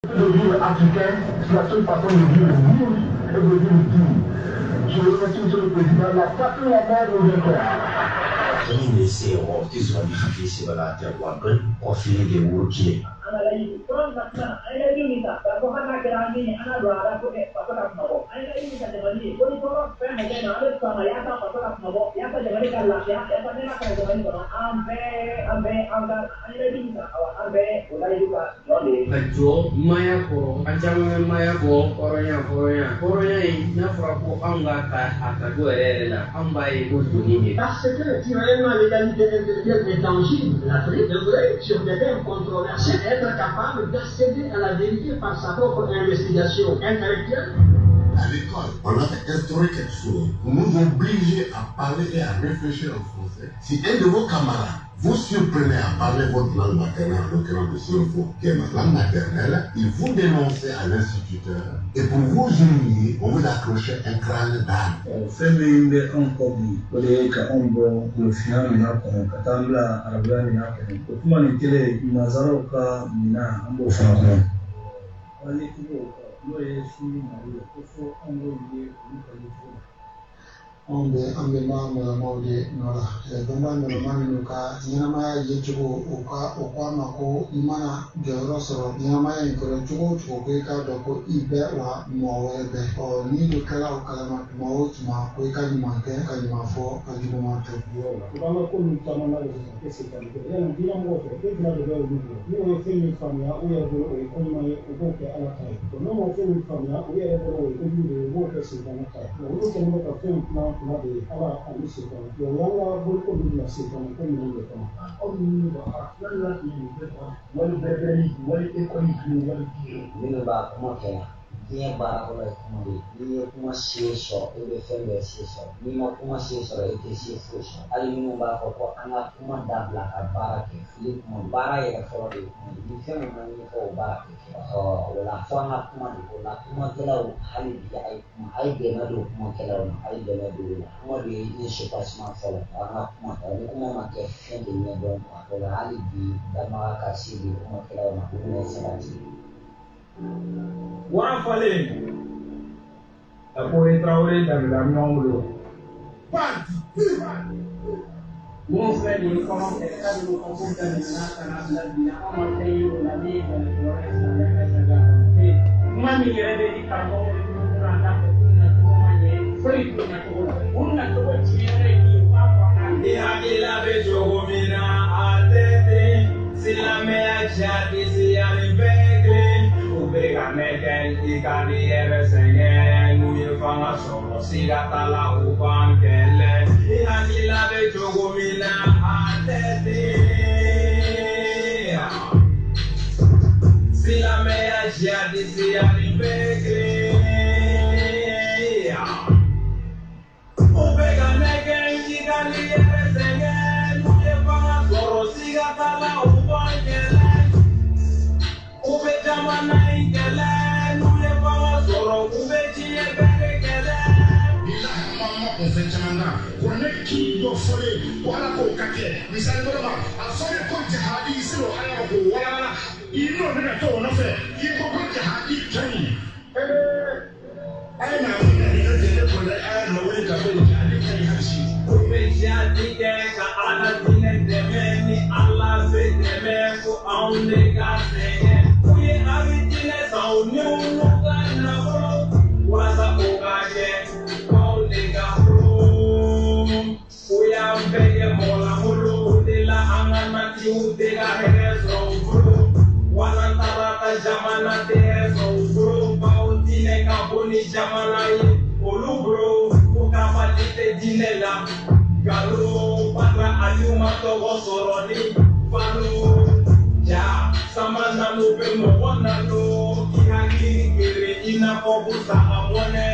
Le vivre africain, c'est la seule façon de vivre libre et de vivre digne. Je remercie Monsieur le Président, la patrie la mère de l'État. Ni ne se o tizo ni hakisi bala ta wa kan ko fili de wuki ana la yi kon na na ai la yi ta ko hana grandi ana do ara ko e patola no ai la yi ta de mali ko ni ko pe me de na le ko ya ta patola no ya ta de mali kala ya ta ne na ka de mali ko ambe anga ai la yi ta ambe o la yi ka no de ajo maya ko ajama maya ko koronya yi na fura ko anga ka atago erela amba yi ko duni parce que naturellement l'égalité intellectuelle est tangible. L'Afrique devrait, sur des thèmes controversés, être capable d'accéder à la vérité par sa propre investigation intellectuelle. À l'école, on a instauré quelque chose pour nous obliger à parler et à réfléchir en français. Si un de vos camarades vous surprenez à parler votre langue maternelle, en l'occurrence de Sirofo, qui est ma langue maternelle, il vous dénonce à l'instituteur et pour vous humilier, on vous accroche un crâne d'âme. Feminde onkobi kole ka ombo lofina mina kono katambla arabia mina kono kutuma ni kile nazaro ka mina ambo fana wali kubo no yesu maria kofo ombo ye kuliko onde ambema mawde nora gamba no manu ka nyama ye chugo okwa mako imana joro soro nyama ye ko chugo ko ka do ko ibe wa mowe be o ni do kala o kala ma mo ma ko ka ni ma ke ka ni ma fo ka ni ma to yo ba ma ko ni tama na de ke se ka ni ya na dina mo ko ke na do ni o fe ni famia o ya do o ko ma ye o ko ke ala kai to no mo fe ni famia o ya do o ko ni o ko se ka na kai no o ko mo ka fe na de ala ani se ka yo wala bo ko ni na se ka ko ni do ka o ni ba ha la ni be ko wala bebeli wala e ko ni wala ni ba ko ke dia ba ko la ko ni kuma se so e be fe be se so ni ma kuma se so e ke se fo so ali ni ba ko ana kuma dabla ka bara ke fili kuma bara e ko de ni fe mo ni ko bara ke so wala fa na kuma de ko la kuma ke la hali bi ai kuma ai be na do kuma ke la ai be na do kuma de ni se pas ma fa la ana kuma ta ni kuma ma ke fe de ni do ko la hali bi da ma ka si di kuma ke la ma ko ne se ba ti One falling. A poet traveling and the non mon frère il commence à faire le concours de la vie on fait la vie le reste moi mi rêve di carbo pour andare una foi una to chiere di papa e a la vejo mina atete si la mea jadi si alibegre ubega meken ikani eresenge nuye fanga solo sigata la ubankele e a la vejo mina atete si la mea jadi si alibegre ubega meken ikani eresenge nuye fanga solo sigata la ubankele ube jamana ingele nuye fanga solo ube chiye berekele Ki yo fole wala ko kake misal do ma afole ko jihadi silo ala ko wala ino na to na fe yi ko jihadi tani ai na ni de ko la ai no we ka be jihadi tani hashi ko be jihadi ke ka ala dine de ni Allah be de me ko aunde ka se ku ye abi dine sa oni unu ka na ko wasa ko ka je aunde ka Uya mbege mola mulu udila angana ti udega herezo ufuru Wana tarata jamana te herezo ufuru Bautine kabuni jamana ye ulu bro Ukama lite dinela Galu padra aliuma togo soroni Falu Ja samana nupe mwana no Kihagi kiri ina fokusa amone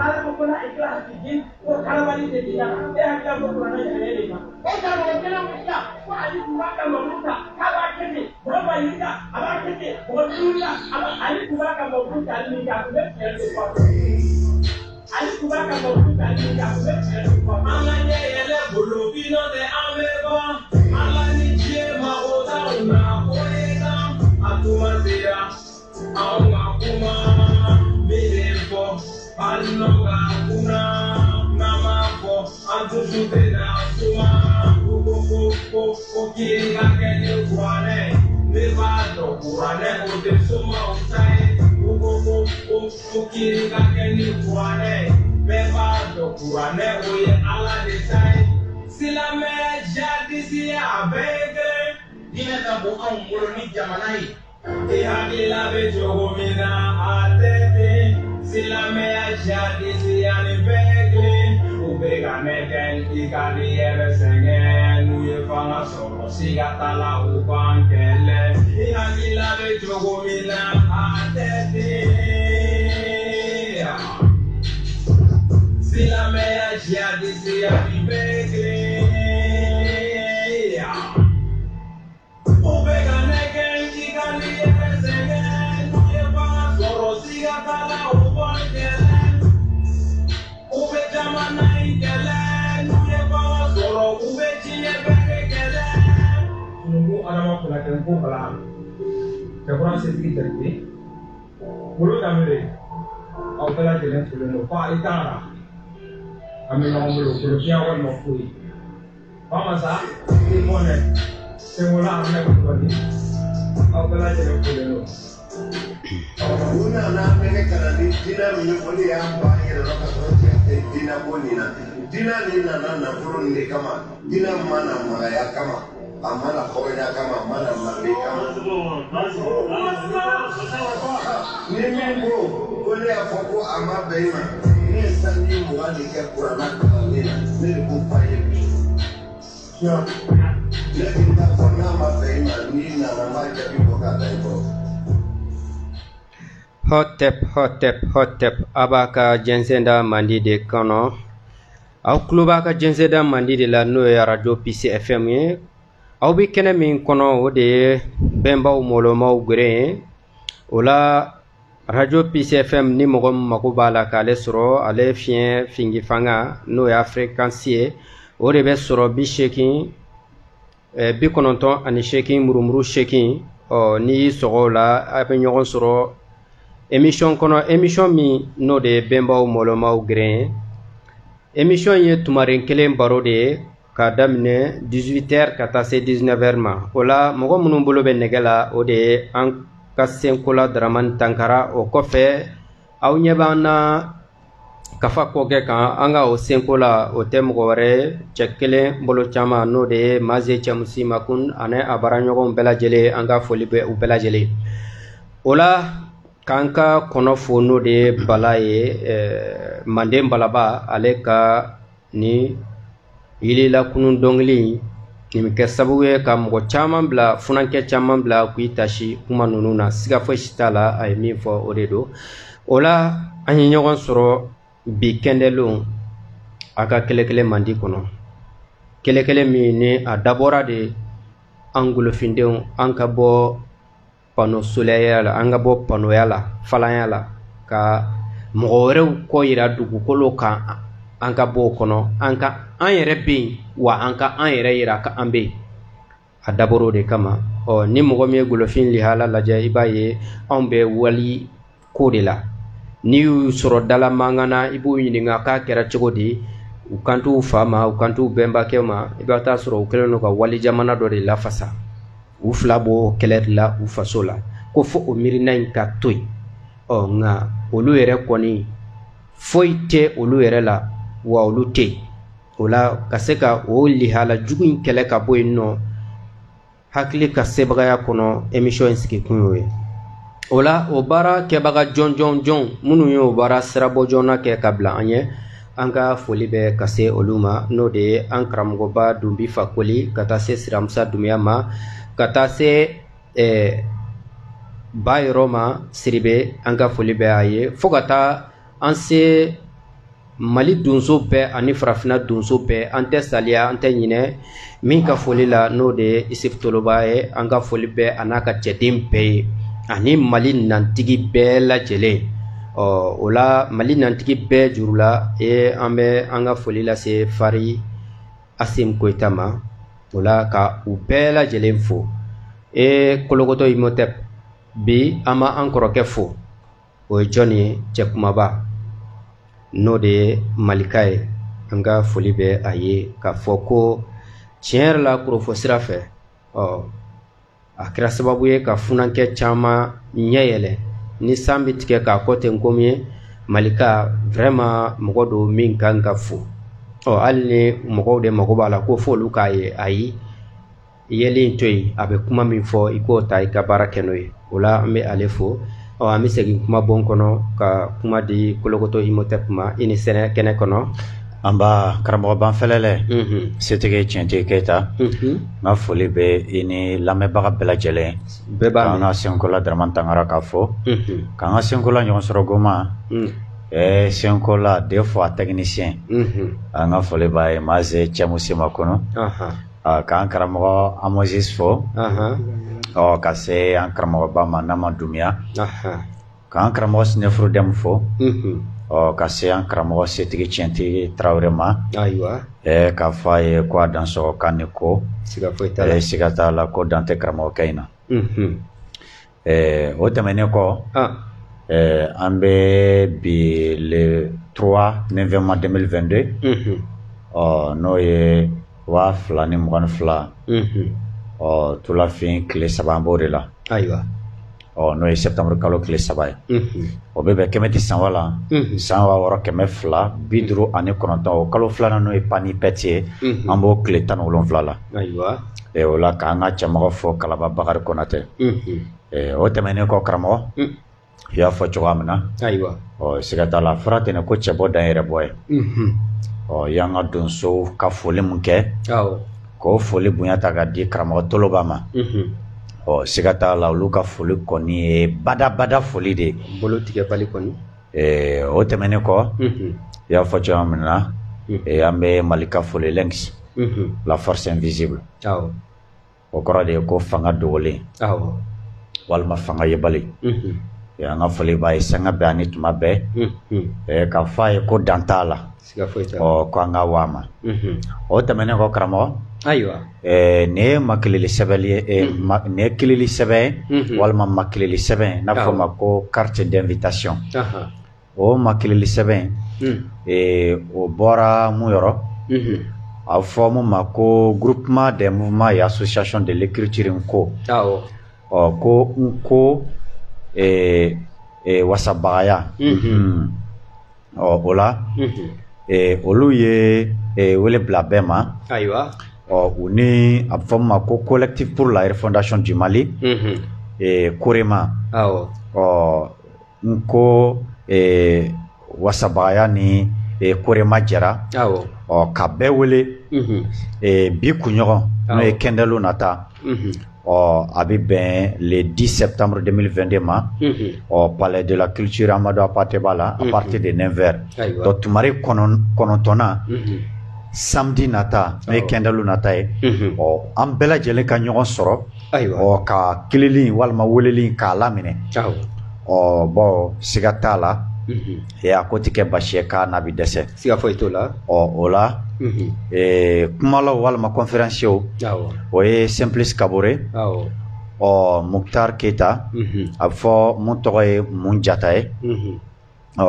kalau bukan ikhlas bikin, kalau balik jadi yang dia akan berkurang dari lima. Kalau kita bisa, wah ini bukan membuka. Kalau kita berapa ini dah, apa kita berdunia, apa ini bukan membuka ini dah sudah jadi sesuatu. Ini bukan membuka ini dah sudah jadi sesuatu. Alanya ialah bulu pino de ameba, alani dia mau tahu nak boleh tak? Aku masih Aunga kuma Milefo Anonga kuna Nama fo Antushute na suma Kuku Kiriga kenye kuane Nevado kurane Ute suma utai Kuku Kiriga kenye kuane Nevado kurane Oye ala desai Sila me jadisi abege Dine tabu angolo ni jamanai Ihagila bejogo mina atete Sila me jadisi anibege Ubega negen ikani ere sengen Uye fanga soro sigatala upankele Ihagila bejogo mina atete Sila me jadisi anibege Ubega negen ikani ere sengen Uye fanga soro sigatala upankele Ube jamana ikele Uye fanga soro ube chiye bekele Nunggu adama pula tempo bala Jakuran setiki terbi Bulu damire Au pela jelen fuleno Pa itara Kami ngomulu bulu kiawan mokui Mama sa Ipone Semula amne kutwani Au pela jelen fuleno Una na peke karani dina minyopoli ya mba Yere roka sote dina bonina Dina nina na furu ndi kama Dina mana magaya kama Amana kowena kama Amana magli kama Nimi bro Kone ya foko ama beima Ni sandi mwani ke kurana kalanina Nili kufaye Lekin ta kona ama beima Nina na maja bibo kata ibo Hotep abaka jensenda mandi de kano au klubaka jensenda mandi de la no radio PC FM ye au bi kene min kono o de bemba o moloma o gre ola radio PC FM ni mogom makubala ka le soro ale fien fingi fanga no ya fréquencier o de be soro bi shekin bi kononton ani shekin murumuru shekin o ni soro la abe nyogon soro émission kono émission mi no de bembaw molomaw grain émission ye tumaren kelen baro de ka damine 18h ka ta se 19h ma ola mogo munun bolo be negela o de an ka senkola draman tankara o kofe aw nyebana kafa koge kan anga o senkola o tem gore chekele bolo chama no de maze chamusi makun ane abaranyogon bela jele anga folibe u bela jele ola kanka kono fono de balaye mande balaba ale ka ni ilila kunun dongli ni ke sabuye ka mo chaman bla funanke chaman bla ku itashi kuma nununa siga fo shitala ay mi fo odedo ola anyi nyogon soro bi kendelo aka kelekele mandi kono kelekele mi ni adabora de angulo findeu anka bo pano solaire la anga bo pano yala falanya la ka morew ko ira dugu kolo ka anka bo kono anka an yere be wa anka an yere ira ka ambe adaboro de kama o ni mogo me golofin li hala la ja ibaye ambe wali ko de la ni soro dala mangana ibu yininga ka kera chogodi ukantu fama ukantu bemba kema ibata soro keleno ka wali jamana do de la fasa u flabo kelet la u fasola ko fo o mirina inka toy o nga olu ere koni foite olu ere la wa olu te ola kaseka o lihala jugun kele ka boy no hakli ka sebagaya kono emission ski kunwe ola o bara ke baga jon munu yo bara srabo jona ke kabla anye anga folibe kase oluma no de ankram go ba dumbi fakoli kata se siramsa dumiyama kata se bay roma siribe anga folibe aye fogata anse mali dunso be ani farafina dunso be ante salia ante nyine min ka folila no de isif tolobaye anga folibe anaka chedim be ani mali nantigi be la jele ola mali nantigi be jurula ambe anga folila se fari asim koitama ola ka ubela jelenfo kologoto imotep bi ama an kɔrɔkɛ fo o ye jɔn ye cɛ kumaba n'o de ye Malika ye an ka foli bɛ a ye k'a fɔ ko tiɲɛ yɛrɛ la kurofɔ sira fɛ a kɛra sababu ye ka funankɛ caman ɲɛ yɛlɛ ni san bɛ tigɛ k'a kɔ ten komi ye Malika vraiment mɔgɔ do min kan ka fo hali ni mɔgɔw de mago b'a la ko fo olu k'a ye ayi yeli to yen a bɛ kuma min fɔ i k'o ta i ka baara kɛ n'o ye o la an bɛ ale fo an bɛ segin kuma bon kɔnɔ ka kuma di Kolokoto Imhotep ma i ni sɛnɛ kɛnɛ kɔnɔ an b'a karamɔgɔ banfɛlɛlɛ setigi Tiɲɛtigi Keyita n ka foli bɛ i ni lamɛnbaga bɛɛ lajɛlen k'an ka Senkola Daramani Tangara k'a fɔ k'an ka Senkola ɲɔgɔnsɔrɔ Goma Senkola des fois technicien an ka foli b'a ye Maze Cɛmusi Makɔnɔ k'an karamɔgɔ Amosis fo ka se an karamɔgɔba ma Nama Dumiya k'an karamɔgɔ Sinɛfuru Dɛmu fo ka se an karamɔgɔ setigi Tiɲɛtigi Tarawele ma k'a fɔ a ye ko a dansɔgɔ kan ni ko siga t'a la ko dan tɛ karamɔgɔkɛ in na o tɛmɛnen kɔ an bɛ bi le 3 novembre 2022 n'o ye 2022 tulafin tile 3 an b'o de la n'o ye septembre kalo tile 3 ye o bɛ bɛn 110 la san 6,259 o kalo 2nan n'o ye pani pɛti ye an b'o tile 17 la o la k'an ka cɛmɔgɔ fɔ Kalaba Bakari Konatɛ o tɛmɛnen kɔ karamɔgɔ i y'a fɔ cogoya min na siga t'a la fɔra ten ko cɛ bɔ dan yɛrɛ bɔ ye y'an ka donso ka foli mun kɛ k'o foli bonya ta ka di karamɔgɔ Toloba ma siga t'a la olu ka foli kɔni ye bada foli de bolo tigɛ bali kɔni o tɛmɛnen kɔ i y'a fɔ cogoya min na an bɛ Malika foli Lengs la force invisible o kɔrɔ de ye ko fanga dogolen walima fanga yebali an ka foli b'a ye sanga bɛɛ ani tuma bɛɛ k'a fɔ a ye ko dan t'a la ko an ka wa ma o tɛmɛnen kɔ karamɔgɔ nin ye makileli sɛbɛn ye nin ye kileli sɛbɛn walima makileli sɛbɛn n'a fɔ ma ko carte d'invitation o makileli sɛbɛn o bɔra mun yɔrɔ a fɔ mun ma ko groupement des mouvements et associations de l'écriture Nko ko Nko wasabagaya o la olu ye wele bila bɛɛ ma u ni a bɛ fɔ ma ko collectif pour la refondation du Mali Korema Nko wasabagaya ni Korema jɛra ka bɛɛ wele bi kunɲɔgɔn n'o ye kɛndɛlu nata a bɛ bɛn le 10 septembre 2022 ma palais de la culture Amadou Apate b'a la à partir de 9h donc tumari kɔnɔntɔnna samedi nata n'o ye kɛndɛlu nata ye an bɛɛ lajɛlen ka ɲɔgɔn sɔrɔ ka kileli walima weleli k'a laminɛ bon siga t'a la a ko tɛ kɛ basi ye k'a n'a bɛ dɛsɛ siga foyi t'o la o la kumalaw walima conférenciers o ye Simplice Kabore Muktar Keita a bɛ fɔ mun tɔgɔ ye Mun Jata ye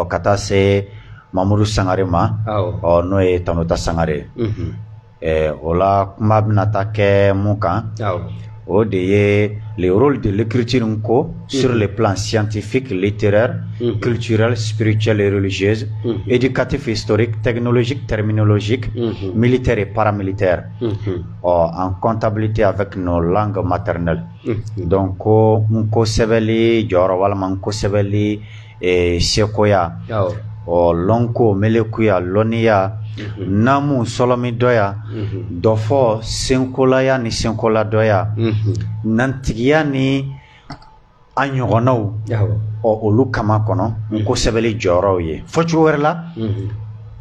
ka taa se Mamadou Sangare ma n'o ye Tanota Sangare o la kuma bɛna taa kɛ mun kan o de ye le rôle de l'écriture Nko sur le plan scientifique, littéraire, culturel, spirituel et religieux, éducatif, historique, technologique, terminologique, militaire et paramilitaire, en comptabilité avec nos langues maternelles. Donc, Nko sɛbɛnli jɔyɔrɔ walima Nko sɛbɛnli sekoya, lɔnko, melekuya, lɔnniya, namu sɔlɔmi dɔya, dɔ fɔ senkolaya ni senkola dɔya, nantigiya ni a ɲɔgɔnnaw olu kama kɔnɔ Nko sɛbɛnli jɔyɔrɔw ye. Fɔcogo wɛrɛ la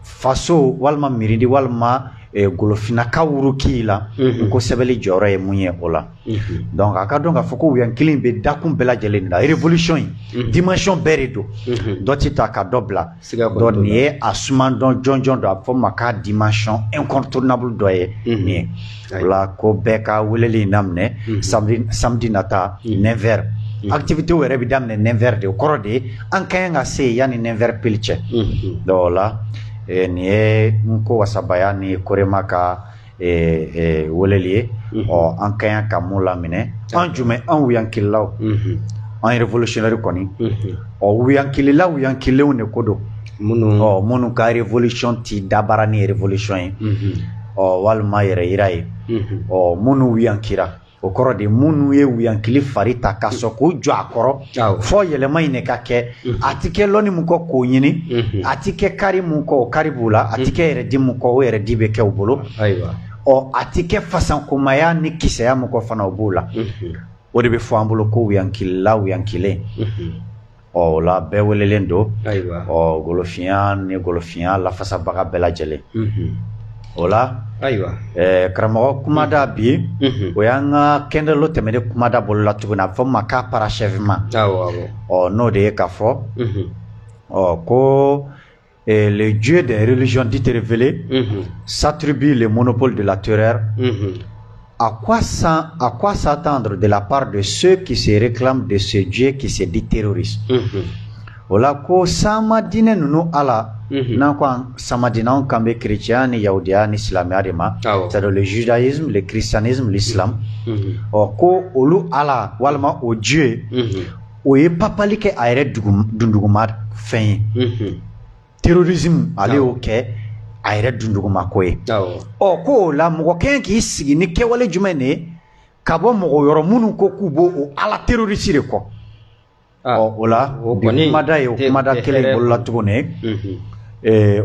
faso walima mirindi walima golofinaka wuruki la Nko sɛbɛnli jɔyɔrɔ ye mun ye o la. Donc a ka dɔn k'a fɔ ko wuyan kelen bɛ dakun bɛɛ lajɛlen na révolution in dimension bɛɛ de don dɔ tɛ ta ka dɔ bila donc nin ye a suman dɔn jɔnjɔn dɔ a bɛ fɔ ma k'a dimension incontournable dɔ ye nin ye o la ko bɛɛ ka weleli in daminɛ samedi nata 9h activité wɛrɛ bi daminɛ 9h de o kɔrɔ de an ka ɲi ka se yani 9h pile cɛ donc o la nin ye n ko wasabaya ni korema ka weleli ye an ka ɲi ka mun laminɛ an jumɛn an wuyankililaw an révolutionnaire kɔni wuyankilila wuyankilenw de ko don minnu ka révolution ti dabara ni révolution ye walima yɛrɛ yira ye minnu wuyankira o kɔrɔ de minnu ye wuyankili fari ta ka sɔn k'o jɔ a kɔrɔ fɔ yɛlɛma in de ka kɛ a ti kɛ lɔnni mun kɔ k'o ɲini a ti kɛ kari mun kɔ o kari b'u la a ti kɛ yɛrɛdi mun kɔ o yɛrɛdi bɛ kɛ u bolo a ti kɛ fasankomaya ni kisɛya mun kɔ fana o b'u la o de bɛ fɔ an bolo ko wuyankilila wuyankilen o la bɛɛ welelen don golofiya ni golofiya lafasabaga bɛɛ lajɛlen o la karamɔgɔ kumada bi o y'an ka kɛndɛlo tɛmɛnen kumada bolo la tuguni a bɛ fɔ ma k'a parachèvement n'o de ye k'a fɔ ko le dieu des religions dites révélées s'attribue le monopole de la terreur. À quoi s'attendre de la part de ceux qui se réclament de ce dieu qui se dit terroriste? Ola ko sama dine nunu ala nan ko sama dinan kambe chrétien ni yahudia ni islamia de ma c'est le judaïsme le christianisme l'islam ko olu ala walma o dieu o ye papali ke ayre dunduguma fen terrorisme ale o ke ayre dunduguma ko ye ko la mo ken ki sigi ni kewale jumene ka bo mo yoro munu ko kubo o ala terroriste de ko o la kumada ye o kumada kelen bolola tuguni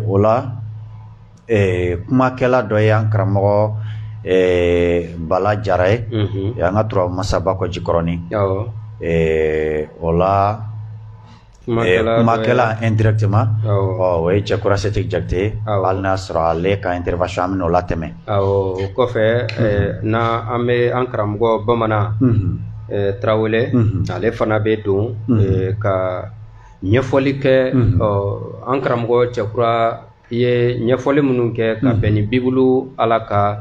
o la kumakɛla dɔ ye an karamɔgɔ Bala Jara ye an ka tura masaba kɔ Jikɔrɔni o la kumakɛla indirectement o ye Cɛkura Seti Jakite hali n'a sɔrɔ ale ka intervention an bɛn'o latɛmɛ o kɔfɛ na an bɛ an karamɔgɔ Bamanan Tarawele ale fana bɛ don ka ɲɛfɔli kɛ an karamɔgɔ Cɛkura ye ɲɛfɔli minnu kɛ ka bɛn ni Bibulu Ala ka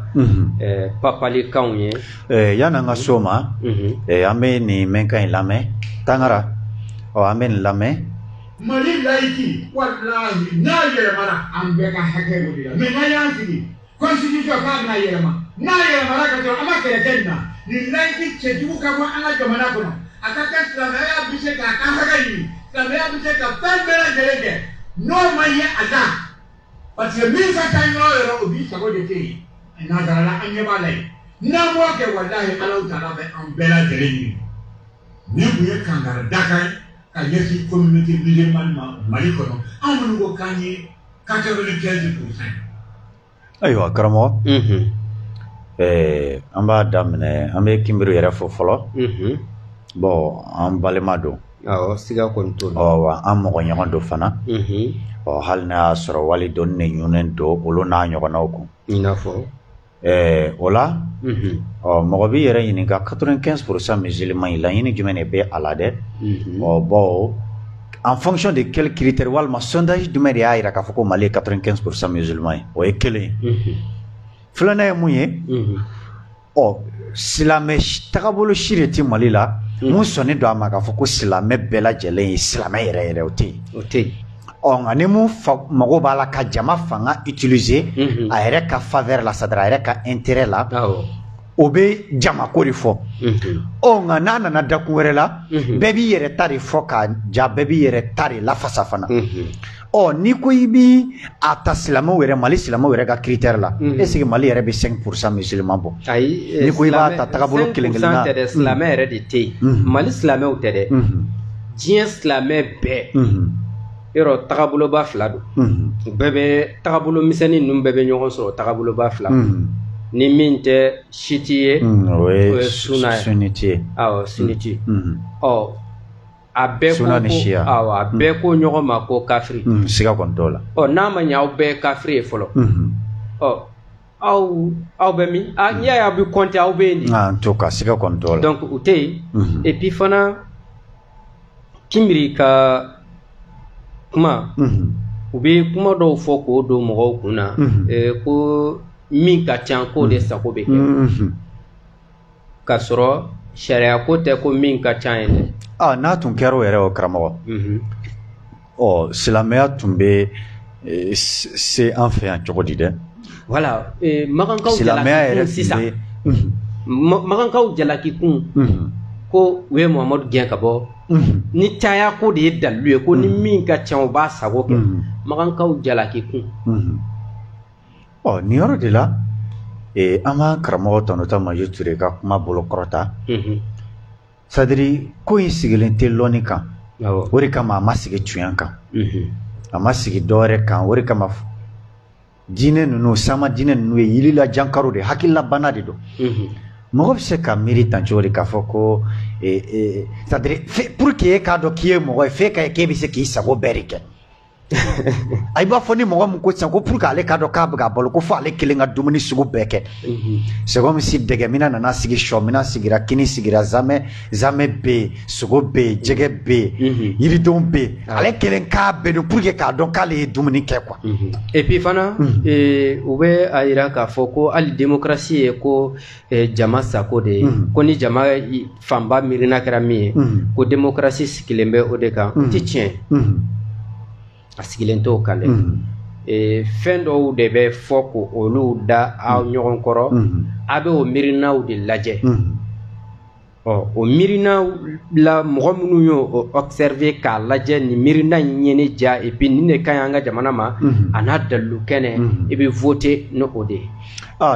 papalikanw ye yan'an ka s'o ma an bɛ nin mɛnkan in lamɛn Tangara an bɛ nin lamɛn Mali laïki walahi n'a yɛlɛmana an bɛɛ ka hakɛ o de la mais n'a y'an sigi constitution k'a bɛna yɛlɛma n'a yɛlɛmana ka sɔrɔ an ma kɛlɛ kɛ nin na nin laïki cɛjugu ka bɔ an ka jamana kɔnɔ a ka kɛ silamɛya bɛ se k'a ka hakɛ ɲini silamɛya bɛ se ka fɛn bɛɛ lajɛlen kɛ n'o ma ye a da parce que min ka taa yɔrɔ yɔrɔ o b'i sago de kɛ yen nanzarala an ɲɛ b'a la yen n'an b'o kɛ walahi Alahu Taala bɛ an bɛɛ lajɛlen ɲini ni kun ye kangari dakan ye ka ɲɛsin communauté musulmane ma Mali kɔnɔ an minnu ko k'an ye 95%. Ayiwa karamɔgɔ an b'a daminɛ an bɛ Kinbiri yɛrɛ fɔ fɔlɔ bon an balima don siga kɔni t'o la an mɔgɔ ɲɔgɔn don fana hali n'a y'a sɔrɔ wali dɔnni ne ɲunnen don olu n'a ɲɔgɔnnaw kun i n'a fɔ o la mɔgɔ b'i yɛrɛ ɲininka 95% musulman yi laɲini jumɛn de bɛ a la dɛ bon en fonction de quel critère walima sondage jumɛn de y'a jira k'a fɔ ko Mali ye 95% musulman ye o ye kelen ye filanan ye mun ye silamɛ tagabolo si de tɛ Mali la mun sɔnnen don a ma k'a fɔ ko silamɛ bɛɛ lajɛlen ye silamɛ yɛrɛ yɛrɛ o tɛ yen nka ni mun mago b'a la ka jama fanga utiliser a yɛrɛ ka faveur la c'est-à-dire a yɛrɛ ka intérêt la o bɛ jamako de fɔ nka n'a nana dakun wɛrɛ la bɛɛ b'i yɛrɛ ta de fɔ ka ja bɛɛ b'i yɛrɛ ta de lafasa fana n'i ko i bi a ta silamɛw yɛrɛ Mali silamɛw yɛrɛ ka critère la est ce que Mali yɛrɛ bɛ 5% musulman bɔ n'i ko i b'a ta tagabolo kelen kelen na 5% tɛ dɛ silamɛ yɛrɛ de tɛ yen Mali silamɛw tɛ dɛ diɲɛ silamɛ bɛɛ yɔrɔ tagaboloba fila don u bɛɛ bɛ tagabolo misɛnnin ninnu bɛɛ bɛ ɲɔgɔn sɔrɔ tagaboloba fila ni min tɛ siti ye o ye suna ye suniti a bɛɛ ko ɲɔgɔn ma ko kafiri siga kɔni t'o la n'a ma ɲɛ aw bɛɛ ye kafiri ye fɔlɔ aw bɛ min n'i y'a ye aw bɛ compter aw bɛ yen de n t'o ka siga kɔni t'o la donc u tɛ yen et puis fana Kinbiri ka kuma u bɛ kuma dɔw fɔ k'o don mɔgɔw kun na ko min ka ca k'o de sago bɛ kɛ k'a sɔrɔ sariya ko tɛ ko min ka ca ye dɛ. N'a tun kɛra o yɛrɛ o karamɔgɔ. Silamɛya tun bɛ se an fɛ yan cogo di dɛ. Voilà, Magankaw jalaki kun sisan. Magankaw jalaki kun ko u ye Muhamadu gɛn ka bɔ. Ni caya ko de ye dalilu ye ko ni min ka ca o b'a sago kɛ. Magankaw jalaki kun. Nin yɔrɔ de la an b'an karamɔgɔ tɔnɔtɔ Majo Ture ka kuma bolo kɔrɔta. C'est-à-dire ko in sigilen tɛ lɔnni kan. O de kama a ma sigi tiɲɛ kan. A ma sigi dɔwɛrɛ kan. O de kama diinɛ ninnu sama diinɛ ninnu ye yirila jankaro de hakililabana de don. Mɔgɔ bɛ se ka miiri tan cogo di k'a fɔ ko c'est-à-dire pour que e k'a dɔn k'i ye mɔgɔ ye f'e ka ye k'e bɛ se k'i sago bɛɛ de kɛ. I b'a fɔ ni mɔgɔ min ko sisan ko pour que ale k'a dɔn k'a bɛ ka balo ko fɔ ale kelen ka dumuni sugu bɛɛ kɛ. C'est comme si dɛgɛmina nana sigi sɔmina sigira kini sigira zamɛ bɛ yen sogo bɛ yen jɛgɛ bɛ yen yiridenw bɛ yen ale kelen k'a bɛɛ dɔn pour que k'a dɔn k'ale ye dumuni kɛ quoi. Et puis fana u bɛ a yira k'a fɔ ko hali démocratie ye ko jama sago de ye ko ni jama fanba miirina kɛra min ye ko démocratie sigilen bɛ o de kan o tɛ tiɲɛ. A sigilen t'o kan dɛ. Fɛn dɔw de bɛ fɔ ko olu da aw ɲɔgɔn kɔrɔ a bɛ o miirinaw de lajɛ. O miirinaw la mɔgɔ minnu y'o observer k'a lajɛ nin miirina in ye ne ja et puis nin de ka ɲi an ka jamana ma a n'a dalilu kɛnɛ i bɛ voter n'o de ye.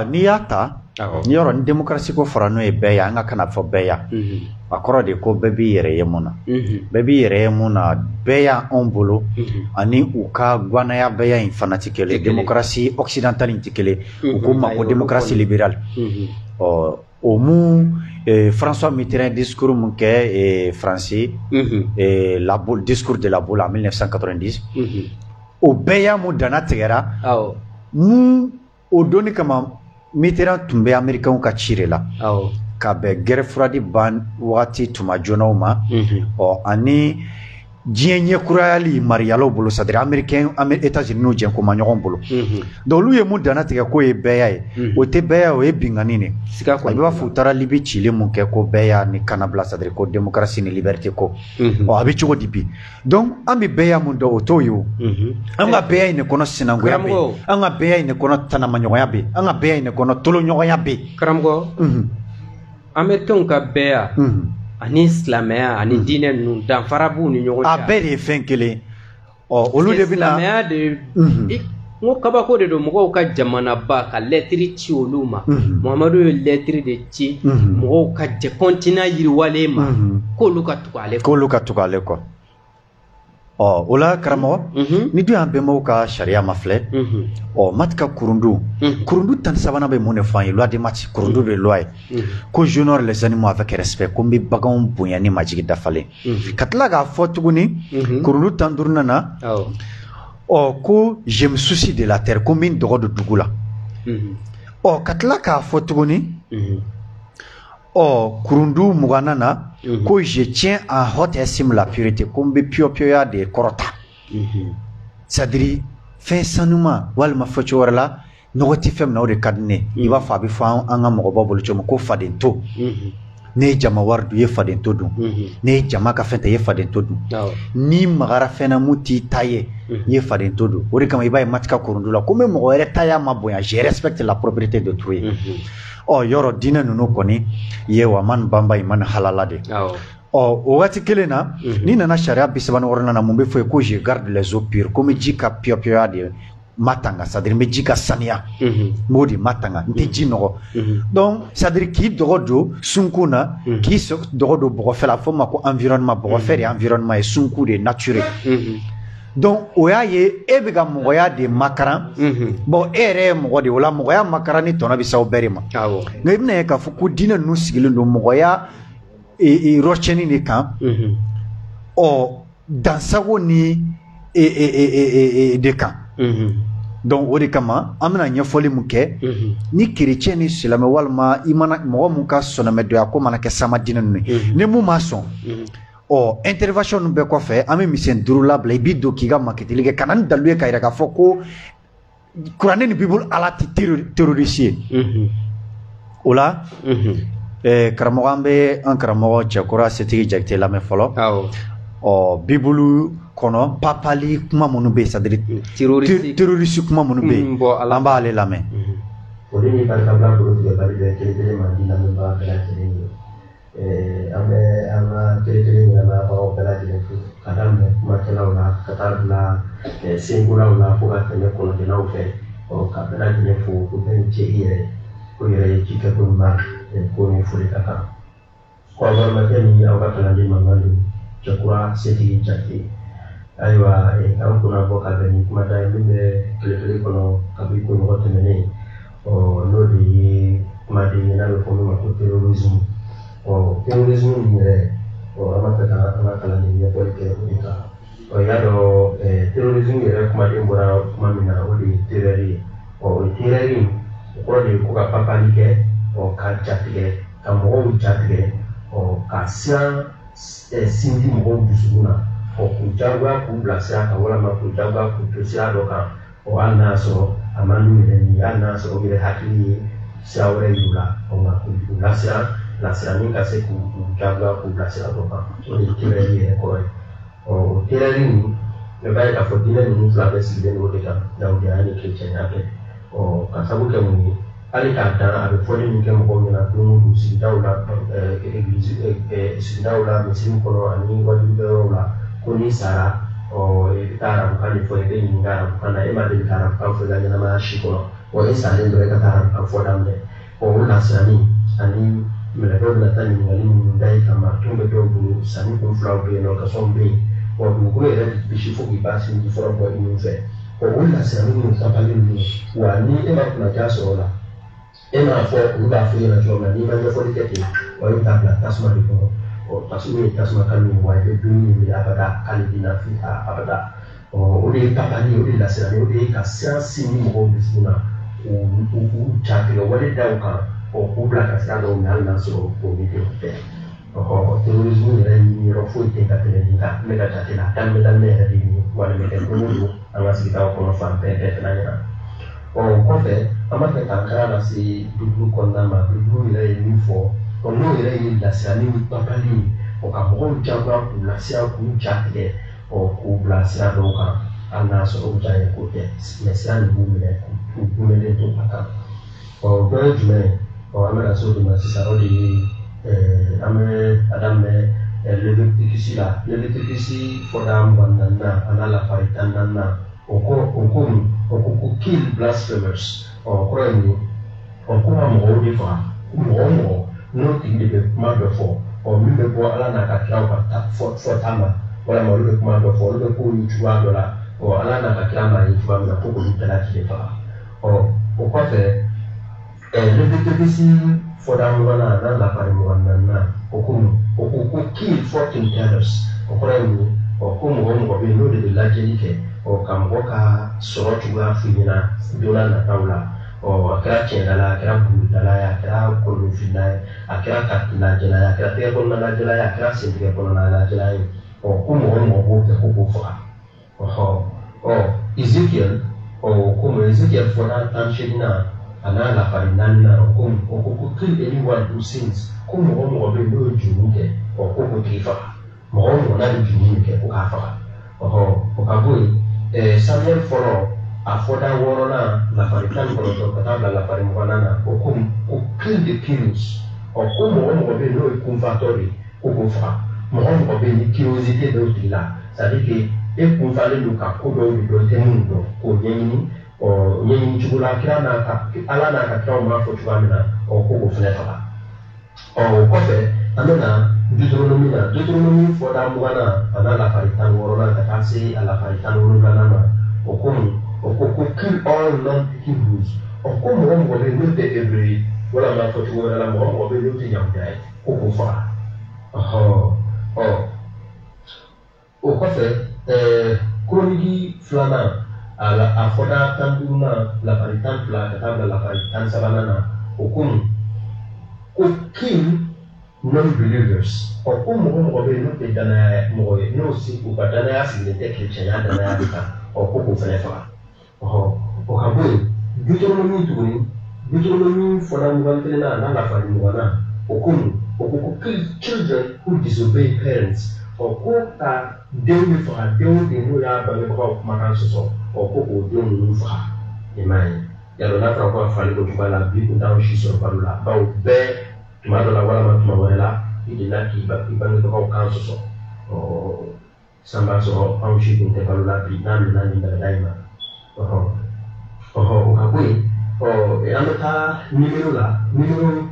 N'i y'a ta ni yɔrɔ ni démocratie ko fɔra n'o ye bɛɛ ye an ka kana fɔ bɛɛ ya. A kɔrɔ de ko bɛɛ b'i yɛrɛ ye mun na. Bɛɛ b'i yɛrɛ ye mun na bɛɛ y'anw bolo ani u ka guwanaya bɛɛ ya in fana tɛ kelen. Démocratie occidentale in tɛ kelen. U ko ma ko démocratie libérale. O mun François Mitterrand discours mun kɛ français discours de la Baule en 1990 o bɛɛ ya mun dana tigɛra mun o donni kama Mitterrand tun bɛ Américains ka ci de la. Ka bɛn guerre froide ban wagati tuma joonaw ma ani diɲɛ ɲɛkurayali mariyalaw bolo c'est-à-dire États-Unis n'u jɛnkoma ɲɔgɔn bolo. Donc olu ye mun dana tigɛ k'o ye bɛɛya ye o tɛ bɛɛya o ye bingani de. I b'a fɔ u taara Libi cili mun kɛ ko bɛɛya ni kanabila c'est-à-dire ko démocratie ni liberté ko a bɛ cogo di bi. Donc an bɛ bɛɛya mun dɔn o t'o ye o. An ka bɛɛya in de kɔnɔ sinankunya bɛ yen an ka bɛɛya in de kɔnɔ tanamaɲɔgɔnya bɛ yen an ka bɛɛya in de kɔnɔ toloɲɔgɔnya bɛ yen. Karamɔgɔ Américains ka bɛɛya ani silamɛya ani diinɛ ninnu danfara b'u ni ɲɔgɔn cɛ. A bɛɛ de ye fɛn kelen. Olu de bɛna silamɛya de n ko kabako de don mɔgɔw ka jamanaba ka lɛtiri ci olu ma. Muhamadu ye lɛtiri de ci mɔgɔw ka continent yiriwalen ma k'olu ka tugu ale kɔ. K'olu ka tugu ale kɔ. O la karamɔgɔ ni dun y'an bɛnbaw ka sariya ma filɛ Matka Kurundu Kurundu 13 bɛ mun de fɔ an ye loi de Mat Kurundu de loi ye ko j'honore les animaux avec respect ko n bɛ baganw bonya ni majigi dafalen ka tila k'a fɔ tuguni Kurundu 15 na ko je me soucie de la terre ko n bɛ n dɔgɔ don dugu la ka tila k'a fɔ tuguni Kurundu 20 na ko je tiens en haute estime la pureté ko n bɛ piyɔpiyɔya de kɔrɔta c'est-à-dire fɛn sanuma walima fɔcogo wɛrɛ la nɔgɔ tɛ fɛn min na o de ka di ne i b'a fɔ a bɛ fɔ an ka mɔgɔbaw bolo cogo min ko fadento ne ye jama wari dun i ye fadento dun ne ye jama ka fɛn ta i ye fadento dun ni magara fɛn na mun t'i ta ye i ye fadento dun o de kama i b'a ye Matka Kurundu la ko n bɛ mɔgɔ wɛrɛ ta y'a ma bonya je respecte la propriété d'autrui yɔrɔ diinɛ ninnu kɔni ye wa man banba i man halala de. O waati kelen na ni nana sariya 36 na mun bɛ fɔ ye ko je garde les eaux pures ko n bɛ ji ka piyɔpiyɔya de matanga c'est-à-dire n bɛ ji ka saniya n b'o de matanga n tɛ ji nɔgɔ donc c'est-à-dire k'i dɔgɔ don sunkun na k'i dɔgɔ don bɔgɔfɛ la a fɔ o ma ko environnement bɔgɔfɛ de environnement ye sunkun de naturel. Donc o y'a ye e bɛ ka mɔgɔya de makaran bon e yɛrɛ ye mɔgɔ de o la mɔgɔya makaran ni tɔnɔ bɛ s'aw bɛɛ de ma nka i bɛna ye k'a fɔ ko diinɛ ninnu sigilen don mɔgɔya rɔcɛni de kan dansago ni de kan donc o de kama an bɛna ɲɛfɔli mun kɛ ni kerecɛn ni silamɛ walima i mana mɔgɔ mun ka sɔnnaamɛdɔya ko mana kɛ sama diinɛ ninnu ye ni mun ma sɔn intervention nun bɛɛ kɔfɛ an bɛ misɛn 5 labila i b'i don k'i ka makitili kɛ ka na ni dalilu ye k'a yira k'a fɔ ko kuranɛ ni Bible ala tɛ terroriste ye o la karamɔgɔ an bɛ an karamɔgɔ cɛkura setigi jakite lamɛn fɔlɔ bibulu kɔnɔ papali kuma minnu bɛ yen c'est-à-dire terroriste kuma minnu bɛ yen an b'ale lamɛn. Foli ni barikabila bolo tigɛbali bɛ kelen-kelen ma di lamɛnbaga bɛɛ lajɛlen ye an bɛ an ka kelen-kelen ɲɛnaabagaw bɛɛ lajɛlen fo ka daminɛ kumakɛlaw la ka taa bila senkolaw la fo ka tɛmɛ kɔnɔjɛnaw fɛ ka bɛɛ lajɛlen fo ko bɛɛ ni ce i yɛrɛ ko yɛrɛ ye cikɛ ko ɲuman ko ni foli ka kan kɔrɔbɔrɔmakɛ ni aw ka kalanden mankan don cɛkura setigi jate ayiwa an kunna bɔ ka bɛn ni kumada ye min bɛ tile-kelen kɔnɔ kabi kunɲɔgɔn tɛmɛnen n'o de ye kumaden ye n'a bɛ fɔ min ma ko terrorisme terrorisme nin yɛrɛ an b'a fɛ ka an ka kalanden ɲɛfɔli kɛ o de kan y'a dɔn terrorisme yɛrɛ kumaden bɔra kuma min na o de ye terreur ye o ye terreur in o kɔrɔ de ye ko ka papali kɛ ka jatigɛ ka mɔgɔw jatigɛ ka siran sinji mɔgɔw dusukun na k'u jagoya k'u bilasira kan walima k'u jagoya k'u to sira dɔ kan hali n'a sɔrɔ a man d'u yɛrɛ ni hali n'a sɔrɔ u yɛrɛ hakili ye sira wɛrɛ y'u la nka k'u lasirani ka se k'u jagoya k'u bilasira dɔ kan o de ye terreur yɛrɛ kɔrɔ ye o terreur nin ne b'a ye k'a fɔ diinɛ ninnu fila bɛɛ sigilen don o de kan dawudenya ni kerecɛnya kɛ ka sabu kɛ mun ye hali k'a dan a bɛ fɔli min kɛ mɔgɔw ɲɛna don o don sigidaw la sigidaw la misiriw kɔnɔ ani wajibiyɔrɔw la ko n'i sara i bɛ taa arabukan de fɔ i bɛ ɲininka arabukan na e ma deli ka arabukan fɔ i ka ɲɛnamaya si kɔnɔ e salen dɔrɔn i ka taa arabukan fɔ daminɛ o lasirani ani mɛlɛkɛw bɛna taa ɲininkali minnu da i kan marton bɛ dɔw bolo sanni kun filaw bɛ yen nɔ kasɔn bɛ yen dugukolo yɛrɛ bisi fo k'i ba sinji fɔlɔ bɔ i nun fɛ o lasirani minnu tapali ninnu wa ni e ma kunnaja sɔrɔ o la e m'a fɔ olu b'a fɔ i ɲɛna cogo min na n'i ma ɲɛfɔli kɛ ten wa i bɛ taa bila tasuma de kɔnɔ tasuma ye tasuma kan min wa i bɛ dumuni wele abada k'ale bɛna fi abada o de ye papali o de ye lasirani o de ye ka siran sinji mɔgɔw dusukun na k'u jatigɛ wale da u kan k'u bila ka sira dɔw minɛ hali n'a sɔrɔ o bɛ kɛ o tɛ terrorisme yɛrɛ yɔrɔ foyi tɛ ka tɛmɛ nin kan ne ka jate la daminɛ yɛrɛ de ye walima kɛ don o don an ka sigidaw kɔnɔ fan bɛɛ fana ɲɛna o kɔfɛ an b'a fɛ k'an kɛra lase bibulu kɔnɔna ma bibulu yɛrɛ ye min fɔ n'o yɛrɛ ye lasirani ni papali ye ka mɔgɔw jagoya k'u lasira k'u jatigɛ k'u bila sira dɔw kan hali n'a sɔrɔ u diya ye ko tɛ mɛ sira nin b'u minɛ k'u gunelen to a kan dɔ ye jumɛn ye an bɛna se o de ma sisan o de ye an bɛ a daminɛ Levitikisi la Levitikisi fɔda 24 a n'a lafari 14 o ko kill blasphemers kɔrɔ ye mun ye ko ka mɔgɔw de faga mɔgɔ n'o tigi de bɛ kuma dɔ fɔ min bɛ bɔ ala n'a ka kiraw ka fɔta ma walima olu bɛ kuma dɔ fɔ olu bɛ k'o ye cogoya dɔ la ala n'a ka kira ma ye cogoya min na ko k'olu bɛɛ lajɛlen faga o kɔfɛ Levitikisi fɔda 20 a n'a lafari 24 o ko kill 14 terrorists o kɔrɔ ye mun ye ko mɔgɔ bɛ yen n'o de bɛ lajɛli kɛ ka mɔgɔ ka sɔrɔ cogoya f'i ɲɛna don n'a nataw la a kɛra tiɲɛdala ye a kɛra buguridala ye a kɛra kolonfinna ye a kɛra katilajɛla ye a kɛra tɛgɛ kɔnɔna lajɛla ye a kɛra sentigɛ kɔnɔna lajɛla ye ko mɔgɔ b'o kɛ ko k'o faga Ezekiel komi Ezekiel fɔra 18 a n'a lafari 4 ko kill anyone who sins ko mɔgɔ bɛ yen n'o ye jurumu kɛ ko k'o tigi faga mɔgɔ n'a bɛ jurumu kɛ ko k'a faga o ka bɔ yen Samuel fɔlɔ a fɔda 6 lafari 19 ka taa bila lafari 20 na ko kill the kings ko mɔgɔ bɛ yen n'o ye kunfatɔ de ko k'o faga mɔgɔ bɛ yen ni curiosité dɔw tigi la c'est à dire que e kunfalen don ka ko dɔw de dɔn tɛ minnu dɔn k'o ɲɛɲini cogo la ala n'a ka kiraw m'a fɔ cogoya min na ko k'o fɛnɛ faga o kɔfɛ an bɛna Deutéronomie fɔda 20 a n'a lafari 16 ka taa se a lafari 17 ma o ko kill all non-Hebrews ko mɔgɔ bɛ yen n'o tɛ hébreu ye walima fɔ cogo wɛrɛ la mɔgɔ bɛ yen n'o tɛ yahuda ye ko k'o faga o kɔfɛ Kroniki 2 a fɔda 15 lafari 12 ka taa bila lafari 13 na o ko kill non-believers ko mɔgɔ bɛ yen n'o tɛ danaya mɔgɔ ye n'o si u ka danaya sigilen tɛ kerecɛnya danaya de kan ko k'o fɛnɛ faga o ka bɔ yen Deutéronomie tuguni Deutéronomie fɔda 21 a n'a lafari 20 children who disobey parents. Or ko deal with her, deal with the new yard by the man so, or ko deal with her. Imagine. Yalona kwa fali ko tubala bi down she so balula. Ba be tumado la wala matuma idila ki bangi ko kanso so. O samba so au shi ko te balula bi nan daima. Ukakui. Anota numero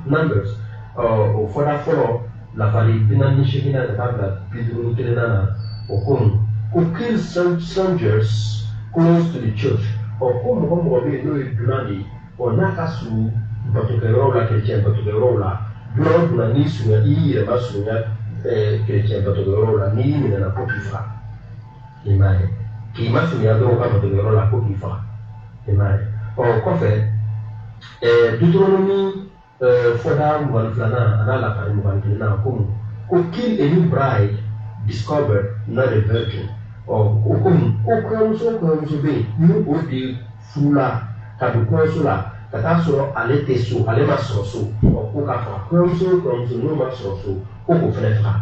numbers. For that follow. La fali binan nishikina na tabla biduru kilenana okum who kill soldiers close to the church okum como be do dunani o nakasu batokerola kelchen batokerola dunani suya ire basuya kelchen batokerola ni na pokifa imani kimasu ya do ka batokerola pokifa imani o kofe Deuteronomy Foda Muganflana, another Muganflana, who kill a new bride discovered not a virgin. Or who comes to be, you would be Fula, Kabukorsula, Kataso, Aletesu, Alemasosu, or Kukafa, comes to no masosu, Kuku Flefa.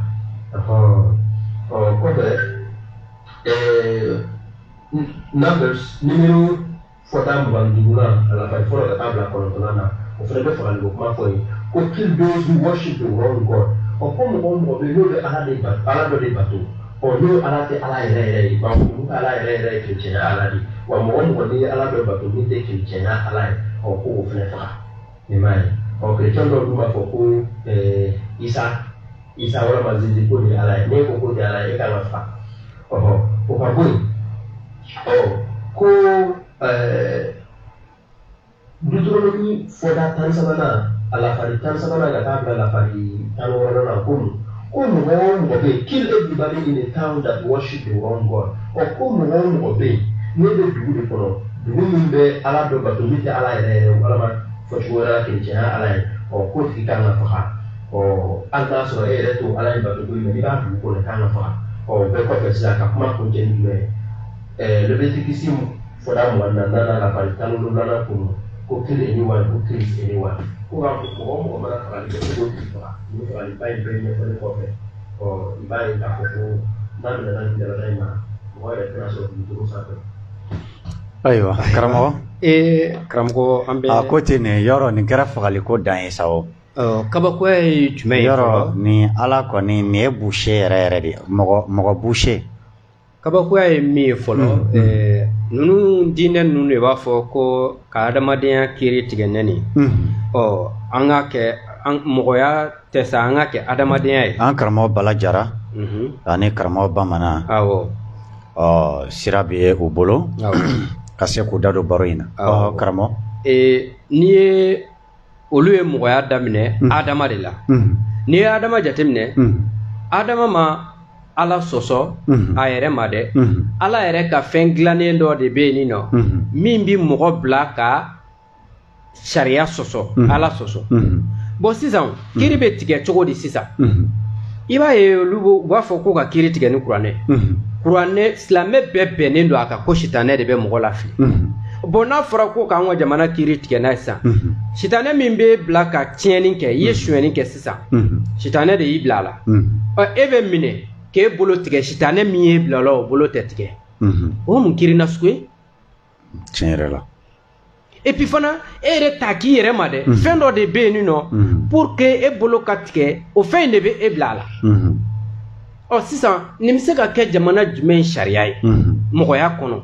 Or Cover numbers, numero Foda Muganduna, and I follow the Tabla Colonana. Or kill those who worship the wrong God. Or come on, or know the Alade Batu, or no Alate Alai, Babu Alai, Kitchen Aladi, or one day Alade Batu, Mite Kitchen Alai, or who Flefa. Imagine, or Christian Duma for who Isa Ramazi put the Alai, never put the Alai Kalafa. Oh, Okabu. Oh, Deuteronomy for that Tanzamana, Alafari Tanzamana, Alafari Tanwana, whom obey, kill everybody in a town that worship the wrong God, or whom obey, never do the follow. The women be Alado, but to meet the ally, for sure, Kinchana ally, or quote Kitana for her, or Antas or Ere to ally, but to do the Bible for the Kanafa, or Beckofes like a Marco Genue, Leviticus for that one, and Nana Lafari Tanulana Kum. Who kill anyone who kills anyone. Who have to go home or buy brain for the prophet or buy a cup of none of the time. Why the class of the Saturday? Aywa, Karamo. Karamko ambe. Kote ne yoro ni grafali ko dan sao. Kabakwe tume yoro ni ala ko ni boucher yere di mogo boucher. Kabakwe mi folo nunu dine nunu ba fo ko ka adamadenya kiri tigeneni anga ke mogoya tesa anga ke adamadenya an karamo balajara ani karamo bamana awo sirabi e ubolo kase ko dado baroina karamo ni olu e mogoya damine adama de la ni adama jatemne adama ma ala soso a yɛrɛ ma dɛ ala yɛrɛ ka fɛn dilannen dɔ de bɛ yen nɔ min bi mɔgɔ bila ka sariya sɔsɔ ala sɔsɔ bon sisan kiri bɛ tigɛ cogo di sisan i b'a ye olu b'a fɔ ko ka kiri tigɛ ni kuranɛ kuranɛ silamɛ bɛɛ bɛnnen don a kan ko sitanɛ de bɛ mɔgɔ lafili bon n'a fɔra ko k'an ka jamana kiri tigɛ n'a ye sisan sitanɛ min bɛ bila ka tiɲɛni kɛ i ye sonyɛni kɛ sisan sitanɛ de y'i bila a la e bɛ minɛ k'e bolo tigɛ sitanɛ min ye bila la o bolo tɛ tigɛ o mun kiri na sugu ye tiɲɛ yɛrɛ la et puis fana e yɛrɛ ta k'i yɛrɛ ma dɛ fɛn dɔ de bɛ yen nɔ pour que e bolo ka tigɛ o fɛn in de bɛ e bila a la ɔ sisan nin bɛ se ka kɛ jamana jumɛn sariya ye mɔgɔya kɔnɔ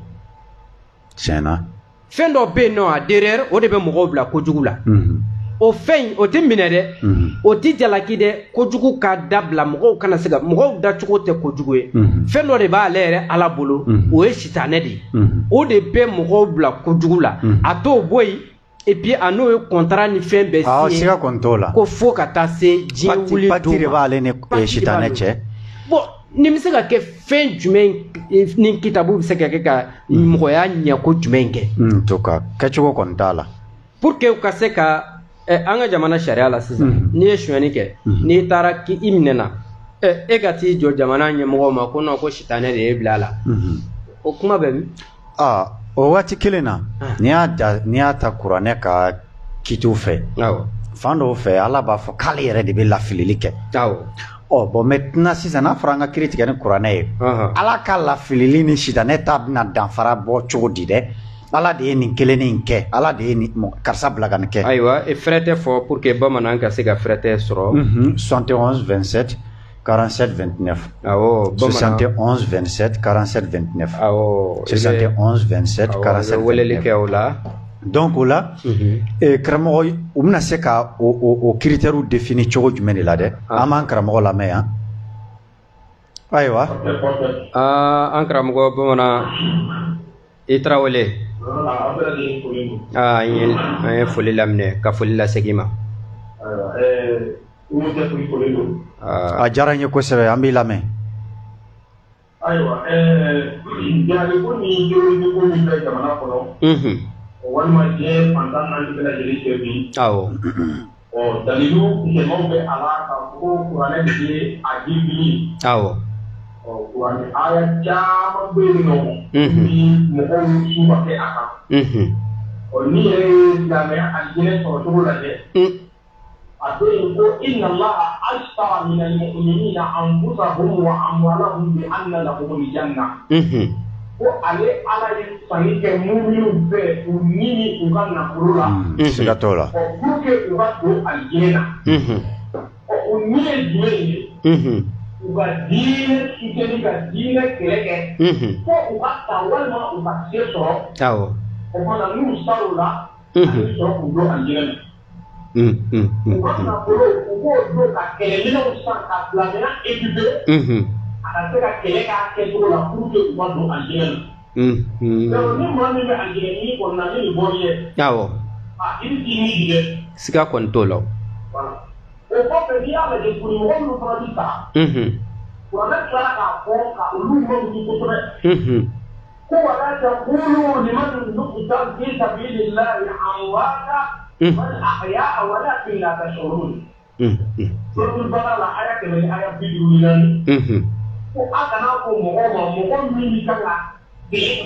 tiɲɛ na fɛn dɔ bɛ yen nɔ a derrière o de bɛ mɔgɔw bila kojugu la o fɛn o tɛ minɛ dɛ o tɛ jalaki dɛ kojugu ka dabila mɔgɔw kana se ka mɔgɔw dacogo tɛ kojugu ye fɛn dɔ de b'ale yɛrɛ ala bolo o ye sitanɛ de ye o de bɛ mɔgɔw bila kojugu la a t'o bɔ yen et puis a n'o ye contrat ni fɛn bɛɛ signé ko fo ka taa se diɲɛ wuli don ma pati de b'ale ni sitanɛ cɛ bon nin bɛ se ka kɛ fɛn jumɛn ni kitabu bɛ se ka kɛ ka mɔgɔya ɲɛko jumɛn kɛ to ka kɛcogo kɔni t'a la pour que u ka se ka an ka jamana sariya la sisan n'i ye sonyɛni kɛ n'i taara k'i minɛna e ka t'i jɔ jamana ɲɛmɔgɔw ma ko non ko sitanɛ de ye bila a la o kuma bɛ min o waati kelen na n'i y'a ta kuranɛ ka kitiw fɛ fan dɔw fɛ ala b'a fɔ k'ale yɛrɛ de bɛ lafilili kɛ bon maintenant sisan n'a fɔra an ka kiiri tigɛ ni kuranɛ ye ala ka lafilili ni sitanɛ ta bɛna danfara bɔ cogo di dɛ ala de ye nin kelen nin kɛ ala de ye karisa bila ka nin kɛ ayiwa fɛrɛ tɛ fɔ pour que bamanan ka se ka fɛrɛ tɛ sɔrɔ 71 27 47 29 awɔ 71 27 47 29 awɔ 71 27 47 29 weleli kɛ o la donc o la karamɔgɔ u bɛna se ka o critères définir cogo jumɛn de la dɛ an b'an karamɔgɔ lamɛn yan ayiwa an karamɔgɔ bamanan i Tarawele an ye foli laminɛ ka foli lasegin ma a diyara n ye kosɛbɛ an b'i lamɛn ayiwa jaabi ko ni joli ko min bɛ jamana kɔnɔ walima diɲɛ fantan naani bɛɛ lajɛlen cɛ bi awɔ dalilu jɛmaw bɛ a la k'a fɔ ko kuranɛ de ye a di bi awɔ kuranɛ aya caman bɛ yen nɔ ni mɔgɔw su ka kɛ a kan ni yɛrɛ ye silamɛya ani jinɛ sɔrɔ cogo lajɛ a bɛ yen ko inna allaha ashtara min al-mu'minina anfusahum wa amwalahum bi anna lahumul janna ko ale ala ye sanni kɛ mu'minu bɛɛ u ni u ka nafolo la siga t'o la pour que u ka don alijinɛ na o ni ye jumɛn ye u ka diinɛ suteni ka diinɛ kɛlɛ kɛ fo u ka ta walima u ka se sɔrɔ awɔ o fana n'u sar'o la a bɛ sɔrɔ k'u don alijinɛ na u ka nafolo u b'o don ka kɛlɛminɛnw san ka silamɛya équiper a ka se ka kɛlɛ k'a kɛcogo la pour que u ka don alijinɛ na donc ni maa min bɛ alijinɛ kɔnɔna ni nin bɔr'i ye awɔ i bɛ t'i ni di dɛ siga kɔni t'o la o kɔfɛ n'i y'a lajɛ tuguni mɔgɔ minnu fana bɛ sa kuranɛ tila k'a fɔ ka olu mawuti kosɛbɛ ko wala taqulu liman yuqtal fi sabilillahi amwata bal ahya'a walakin la tash'urun suratul baqara la aya 154 ko a kana ko mɔgɔ ma mɔgɔ min bɛ kan ka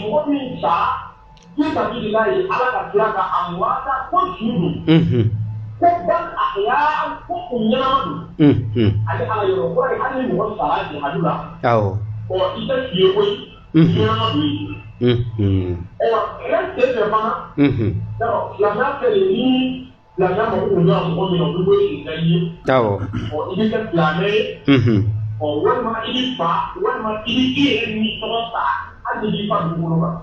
mɔgɔ min sara fi sabilillahi ala ka tila ka amwata ko su don ko bal ahya'a ko u ɲɛnama don ale ala yɔrɔ kɔrɔ ye hali ni mɔgɔ sara jihadu la awɔ i tɛ fiye koyi ɲɛnama don yen kɛlɛ sen fɛ fana silamɛya kɛlɛ ni silamɛya mako kun jɔra mɔgɔ min na olu bɛ yen ka ye awɔ i bɛ kɛ silamɛ ye walima i bɛ fa walima i bɛ i yɛrɛ ni tɔgɔ ta hali ni i fa dugukolo kan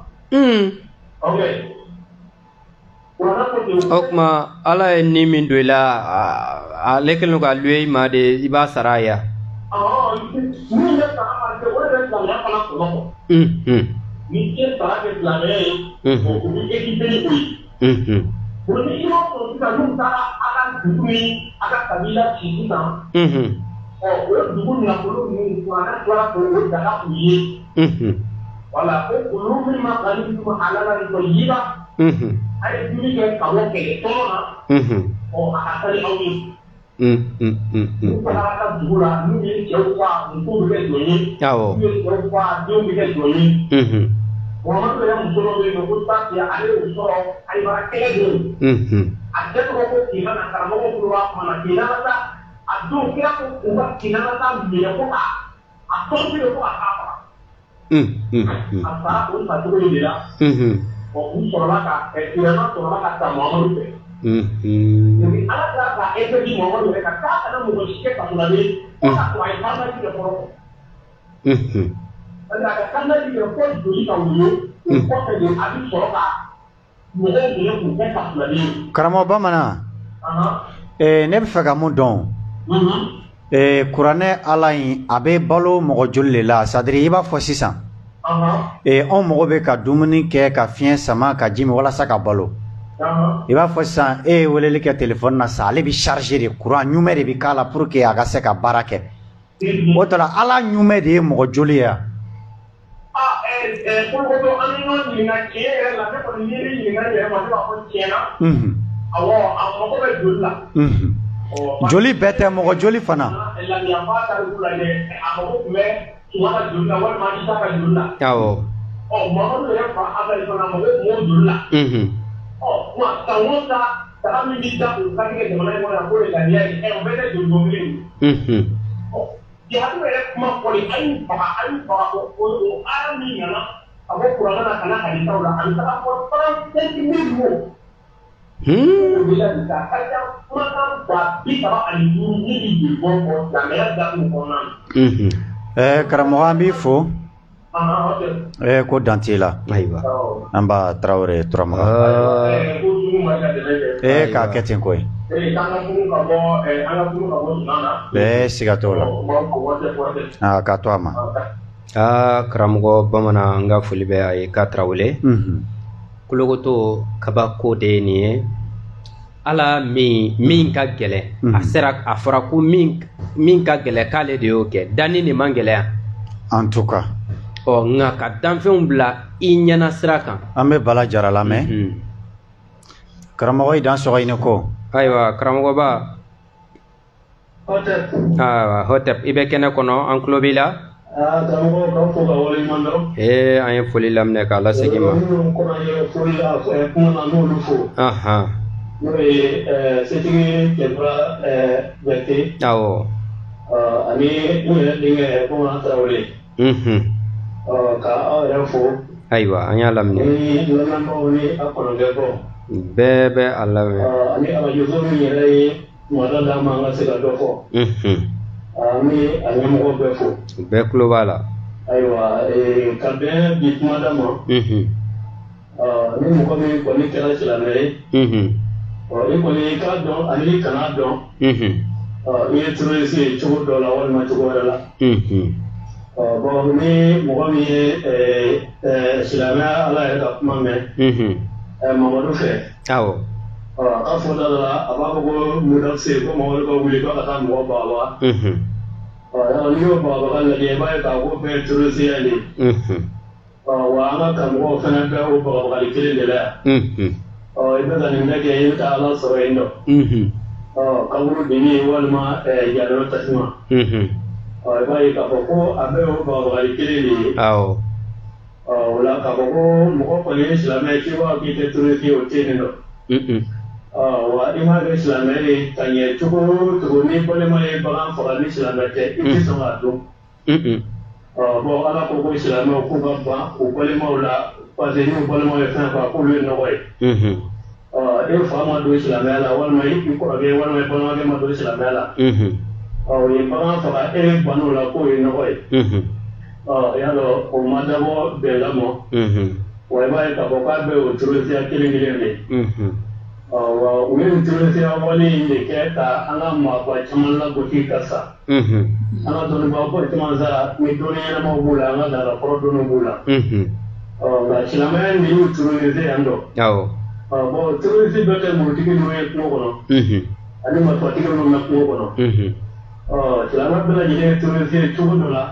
ok o tuma ala ye ni min don i la ale kɛlen ka luwe i ma de i b'a sara a ya min bɛ sara ma kɛ o de bɛ silamɛya fana kɔnɔ kɔ ni e sara kɛ silamɛya ye o bɛ équiper ni o ye o ni i b'a sɔrɔ sisan n'u taara a ka dugu ni a ka kabila ci sisan o ye dugu nafolo ninnu kuranɛ tila k'o daga u ye wala ko olu min ma kali dugu halala ni tɔyiba a ye dumuni kɛ ka bɔ kɛlɛ tɔnɔ na a ka kali aw ye n'u taara ka dugu la n'u ye cɛw fa musow bɛ kɛ jɔn ye n'u ye cɛw fa denw bɛ kɛ jɔn ye Muhammadu yɛrɛ muso dɔ bɛ yen nɔ ko Tasiya ale y'o sɔrɔ Ayibara kɛlɛ don a cɛ tɔgɔ ko Kinana karamɔgɔ bolo b'a kuma na Kinana ta a don kira ko u ka Kinana ta minɛ ko ka a tɔnti de ko a k'a faga a fara o facogo in de la u sɔrɔla ka Kirana sɔrɔla ka ta Muhammadu fɛ ala tila ka effet di Muhammadu yɛrɛ kan k'a kana mɔgɔ si kɛ kasoladon fo ka sɔrɔ a ye kandaki kɛ fɔlɔ parce que a ka kandaki kɛ fo joli ka wuli o kɔfɛ de a bɛ sɔrɔ ka mɔgɔw minɛ k'u kɛ kasoladon ye. karamɔgɔ bamanan ne bɛ fɛ ka mun dɔn kuranɛ ala in a bɛ balo mɔgɔ joli de la c'est à dire i b'a fɔ sisan anw mago bɛ ka dumuni kɛ ka fiɲɛ sama ka ji min walasa ka balo i b'a fɔ sisan e ye weleli kɛ telefɔni na sa ale bɛ charger de courant ɲumɛ de bɛ k'a la pour que a ka se ka baara kɛ o tɔ la ala ɲumɛ de ye mɔgɔ joli ye yan. Kolokoto an bɛ ɲɔgɔn ɲininka tiɲɛ yɛrɛ la ne kɔni n'i bɛ ɲininka yɛrɛ ma ne b'a fɔ tiɲɛna awɔ a mago bɛ joli la. joli bɛɛ tɛ mɔgɔ joli fana. lamiyanfa ta olu lajɛ a mago tun bɛ tuma ka joli la walima isa ka joli la. awɔ. Mamadu yɛrɛ fa Abdulayi fana mago tun b'o joli la. Wa san o san taga min bi da o ka kɛ jamana in kɔnɔ yan ko de ŋaniya ye o bɛɛ tɛ joli bɔnbili ye jihadu yɛrɛ kuma fɔli a y'u faga o ala min nana a bɔ kuranɛ na ka na hadisaw la a bɛ taga fɔ 35 000 mots ka ca kumakan ba 35 ni bi joli bɔn fɔ silamɛya datugu kɔnɔna na karamɔgɔ an b'i fo ko dante la an b'a Traoré Turamaga k'a kɛ ten koyi siga t'o la k'a to a ma karamɔgɔ bamanan an ka foli bɛ a ye k'a Traoré Kologoto kabako de ye nin ye ala min ka gɛlɛn a fɔra ko min ka gɛlɛn k'ale de y'o kɛ danni de man gɛlɛya en tout cas nka ka danfɛnw bila I ɲɛna sira kan an bɛ Bala Jara lamɛn karamɔgɔ i dan sɔgɔ ɲini ko ayiwa karamɔgɔba Hotep i bɛ kɛnɛ kɔnɔ an tulo b'i la karamɔgɔ k'aw fo ka waleɲuman dɔn an ye foli laminɛ k'a lasegin ma foli la kuma na n'olu fo n'o ye setigi Cɛfara Bɛrite awɔ ani n yɛrɛ denkɛ Bamanan Traoré ka aw yɛrɛ fo ayiwa an y'a laminɛ ni lamɛnbaaw ni a kɔnɔkɛbaaw bɛɛ bɛ a lamɛn ani arajoso min yɛrɛ ye kumada d'an ma an ka se ka dɔ fɔ an bɛ a ɲɛmɔgɔ bɛɛ fo bɛɛ tulo b'a la ayiwa ka bɛn bi kumada ma ni mɔgɔ min kɔni kɛra silamɛ ye i kɔni k'a dɔn ani i kana dɔn i ye terroriste ye cogo dɔ la walima cogo wɛrɛ la bon ni mɔgɔ min ye silamɛya ala yɛrɛ ka kuma mɛn Mamadu fɛ awɔ a ka fɔta dɔ la a b'a fɔ ko Mudafisiri ko Mamadu ka wuli ko ka taa mɔgɔ bagabaga n'i y'o bagabaga lajɛ i b'a ye k'a ko bɛɛ ye terroriste de ye wa an ka karamɔgɔw fana bɛ o bagabagali kelen de la yan i bɛ ka nin bɛɛ kɛ i bɛ taa ala sɔrɔ yen nɔ kaburu denni walima yadɔ tasuma i b'a ye k'a fɔ ko a bɛ o bagabagali kelen de ye o la k'a fɔ ko mɔgɔ kɔni ye silamɛ k'i b'a k'i tɛ terroriste ye o tɛ yen nɔ wa i m'a kɛ silamɛ ye ka ɲɛ cogo o cogo ni balima ye bagan faga ni silamɛ tɛ i tɛ sɔn k'a dɔn bon ala ko ko silamɛw k'u ka ban u balimaw la parce que n'u balimaw ye fɛn faga k'olu ye nɔgɔ ye e fa ma don silamɛya la walima i kɔrɔkɛ walima i balimakɛ ma don silamɛya la o ye bagan faga e ban'o la k'o ye nɔgɔ ye y'a dɔn o ma dabɔ bɛnkan ma wa i b'a ye k'a fɔ k'a bɛ o terroriste kelen kelen de wa u ye nin terroriste wale in de kɛ ka an ka maaba caman lagosi ka sa an ka dɔnnibagaw caman sara ni dɔnni ɲɛnamaw b'u la an ka laadakɔrɔ dɔnniw b'u la nka silamɛya in de y'u terroriste yan dɔ bon terroriste bɛ kɛ murutigi ninnu ye kungo kɔnɔ ani marifatigi ninnu bɛ kungo kɔnɔ silamɛ bɛɛ lajɛlen ye terroriste ye cogo dɔ la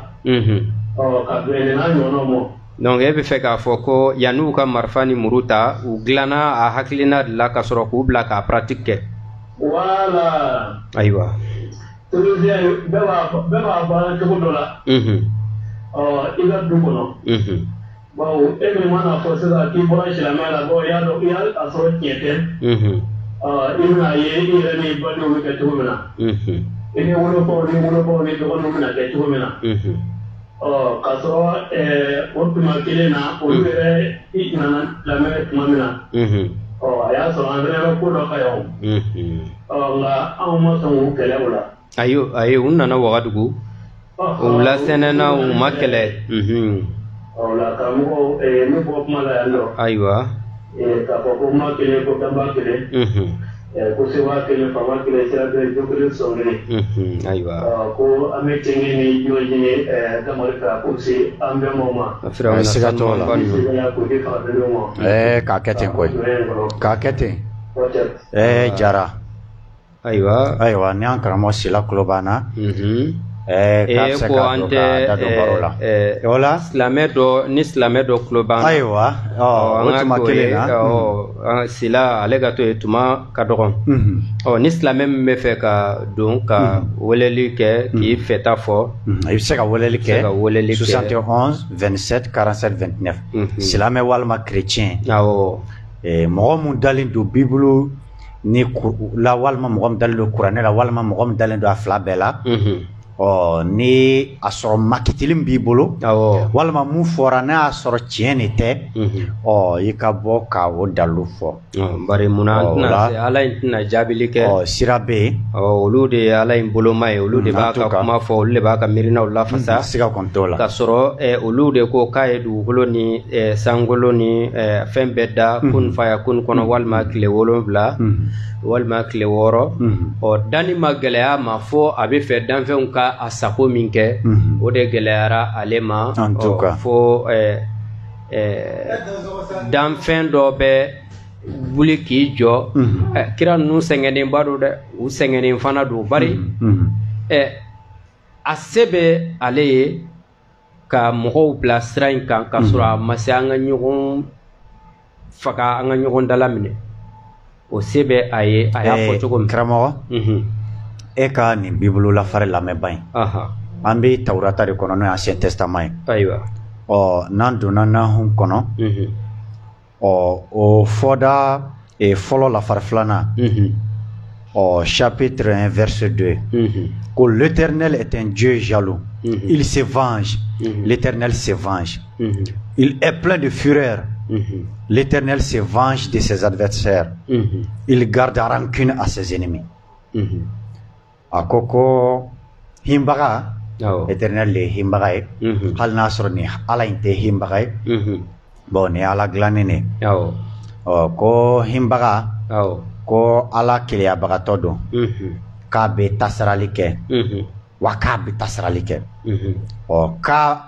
ka bɛn n'a ɲɔgɔnnaw ma donc e bɛ fɛ k'a fɔ ko yan'u ka marifa ni muru ta u dilanna a hakilina de la ka sɔrɔ k'u bila k'a pratique kɛ voilà ayiwa terroriste bɛɛ b'a baara cogo dɔ la i ka du kɔnɔ bawo e min mana fɔ sisan k'i bɔra silamɛya la bawo i y'a sɔrɔ tiɲɛ tɛ i bɛna ye i yɛrɛ ni badenw bɛ kɛ cogo min na i ni wolofaw ni dɔgɔninw bɛna kɛ cogo min na k'a sɔrɔ o tuma kelen na olu yɛrɛ i nana lamɛn tuma min na a y'a sɔrɔ an fɛnɛ bɛ ko dɔ ka yan nka anw ma sɔn k'u kɛlɛ o la ayi u nana Wagadugu u lasɛnɛna u ma kɛlɛ o la karamɔgɔ ne bɔ kuma la yan nɔ ayiwa k'a fɔ ko ma kelen ko danba kelen ko seba kelen fama kelen sira kelen jo kelen sɔn kelen ayiwa ko an bɛ cɛngɛ ni jɔ ɲini damari ka ko se an bɛɛ ma ma siga t'o la k'o di fagadenw ma k'a kɛ ten koyi k'a kɛ ten Jara ayiwa ni an karamɔgɔ Sila kulo b'an na k'a bɛ se ka don ka da don baro la o la ni silamɛ dɔ kulo b'an na ayiwa o tuma kelen na Sila ale ka to yen tuma ka dɔgɔn ni silamɛ min bɛ fɛ ka don ka weleli kɛ k'i fɛta fɔ i bɛ se ka weleli kɛ 71 27 47 29 silamɛ walima chrétien mɔgɔ mun dalen don Bible ni la walma mɔgɔ min dalen don kuranɛ la walima mɔgɔ min dalen don a fila bɛɛ la ni a sɔrɔ makitili b'i bolo walima mun fɔra n'a y'a sɔrɔ tiɲɛ de tɛ i ka bɔ ka o dalu fɔ bari munna ala in tɛna jaabili kɛ sira bɛ yen olu de ye ala in boloma ye olu de b'a ka kuma fɔ olu de b'a ka miirinaw lafasa siga kɔni t'o la ka sɔrɔ olu de ko k'a ye dugukolo ni sankolo ni fɛn bɛɛ da kun faya kun kɔnɔ walima tile 7 walima tile 6 danni ma gɛlɛya ma fɔ a bɛ fɛ danfɛnw ka a sago min kɛ o de gɛlɛyara ale ma fo danfɛn dɔ bɛ wuli k'i jɔ kira ninnu sɛgɛnnenba don dɛ u sɛgɛnnen fana don bari a se bɛ ale ye ka mɔgɔw bila sira in kan ka sɔrɔ a ma se an ka ɲɔgɔn faga an ka ɲɔgɔn dala minɛ o se bɛ a ye a y'a fɔ cogo min karamɔgɔ e ka nin bibulu lafari lamɛnba in an bɛ tawurata de kɔnɔ n'o ye ancien testament ye ayiwa n'an donna nahum kɔnɔ o fɔda fɔlɔ lafari filanan chapitre 1 verset 2 que l'Éternel est un Dieu jaloux il se venge l'Éternel se venge il est plein de fureur l'Éternel se venge de ses adversaires il garde rancune à ses ennemis a ko ko himbaga Éternel le himbaga ye hali n'a sɔrɔ ni ala in tɛ himbaga ye bon ni ala dilannen ne ko himbaga ko ala keleyabagatɔ don k'a bɛ tasarali kɛ wa k'a bɛ tasarali kɛ ka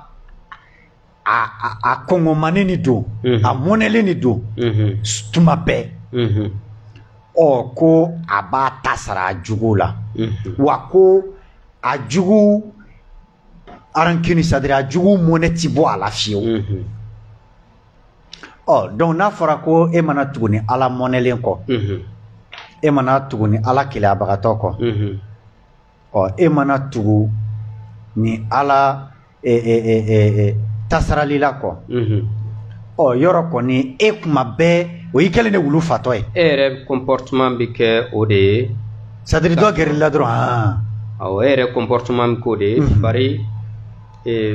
a kɔngɔmani ni don a mɔnɛlen ni don tuma bɛɛ ko a b'a tasara a jugu la wa ko a jugu arankini sadiri a jugu mɔnɛ ti bɔ a la fiyewu donc n'a fɔra ko e mana tugu ni ala mɔnɛlen kɔ e mana tugu ni ala keleyabagatɔ kɔ e mana tugu ni ala tasaralila kɔ yɔrɔ kɔni e kuma bɛɛ o y'i kɛlen de wulu fatɔ ye e yɛrɛ comportement bɛ kɛ o de ye c'est à dire dɔ gɛrɛ la dɔrɔn awɔ e yɛrɛ comportement bɛ k'o de ye bari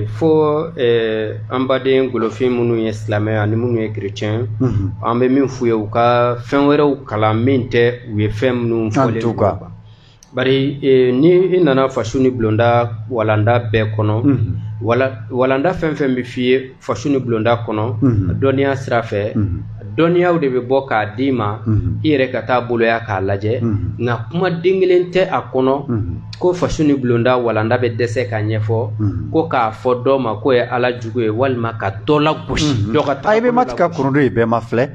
fo an baden golofin minnu ye silamɛ ani minnu ye chrétien an bɛ min f'u ye u ka fɛn wɛrɛw kalan min tɛ u ye fɛn minnu fɔlen bari ni i nana fasu ni bulonda walanda bɛɛ kɔnɔ walanda fɛn fɛn bɛ f'i ye fasu ni bulonda kɔnɔ dɔnniya sira fɛ dɔnniyaw de bɛ bɔ k'a d'i ma i yɛrɛ ka taa boloya k'a lajɛ nka kuma den kelen tɛ a kɔnɔ ko fasu ni bulonda walanda bɛ dɛsɛ ka ɲɛfɔ ko k'a fɔ dɔ ma k'o ye ala jugu ye walima ka dɔ lagosi dɔ ka taa i bɛ mati ka kurundo i bɛɛ ma filɛ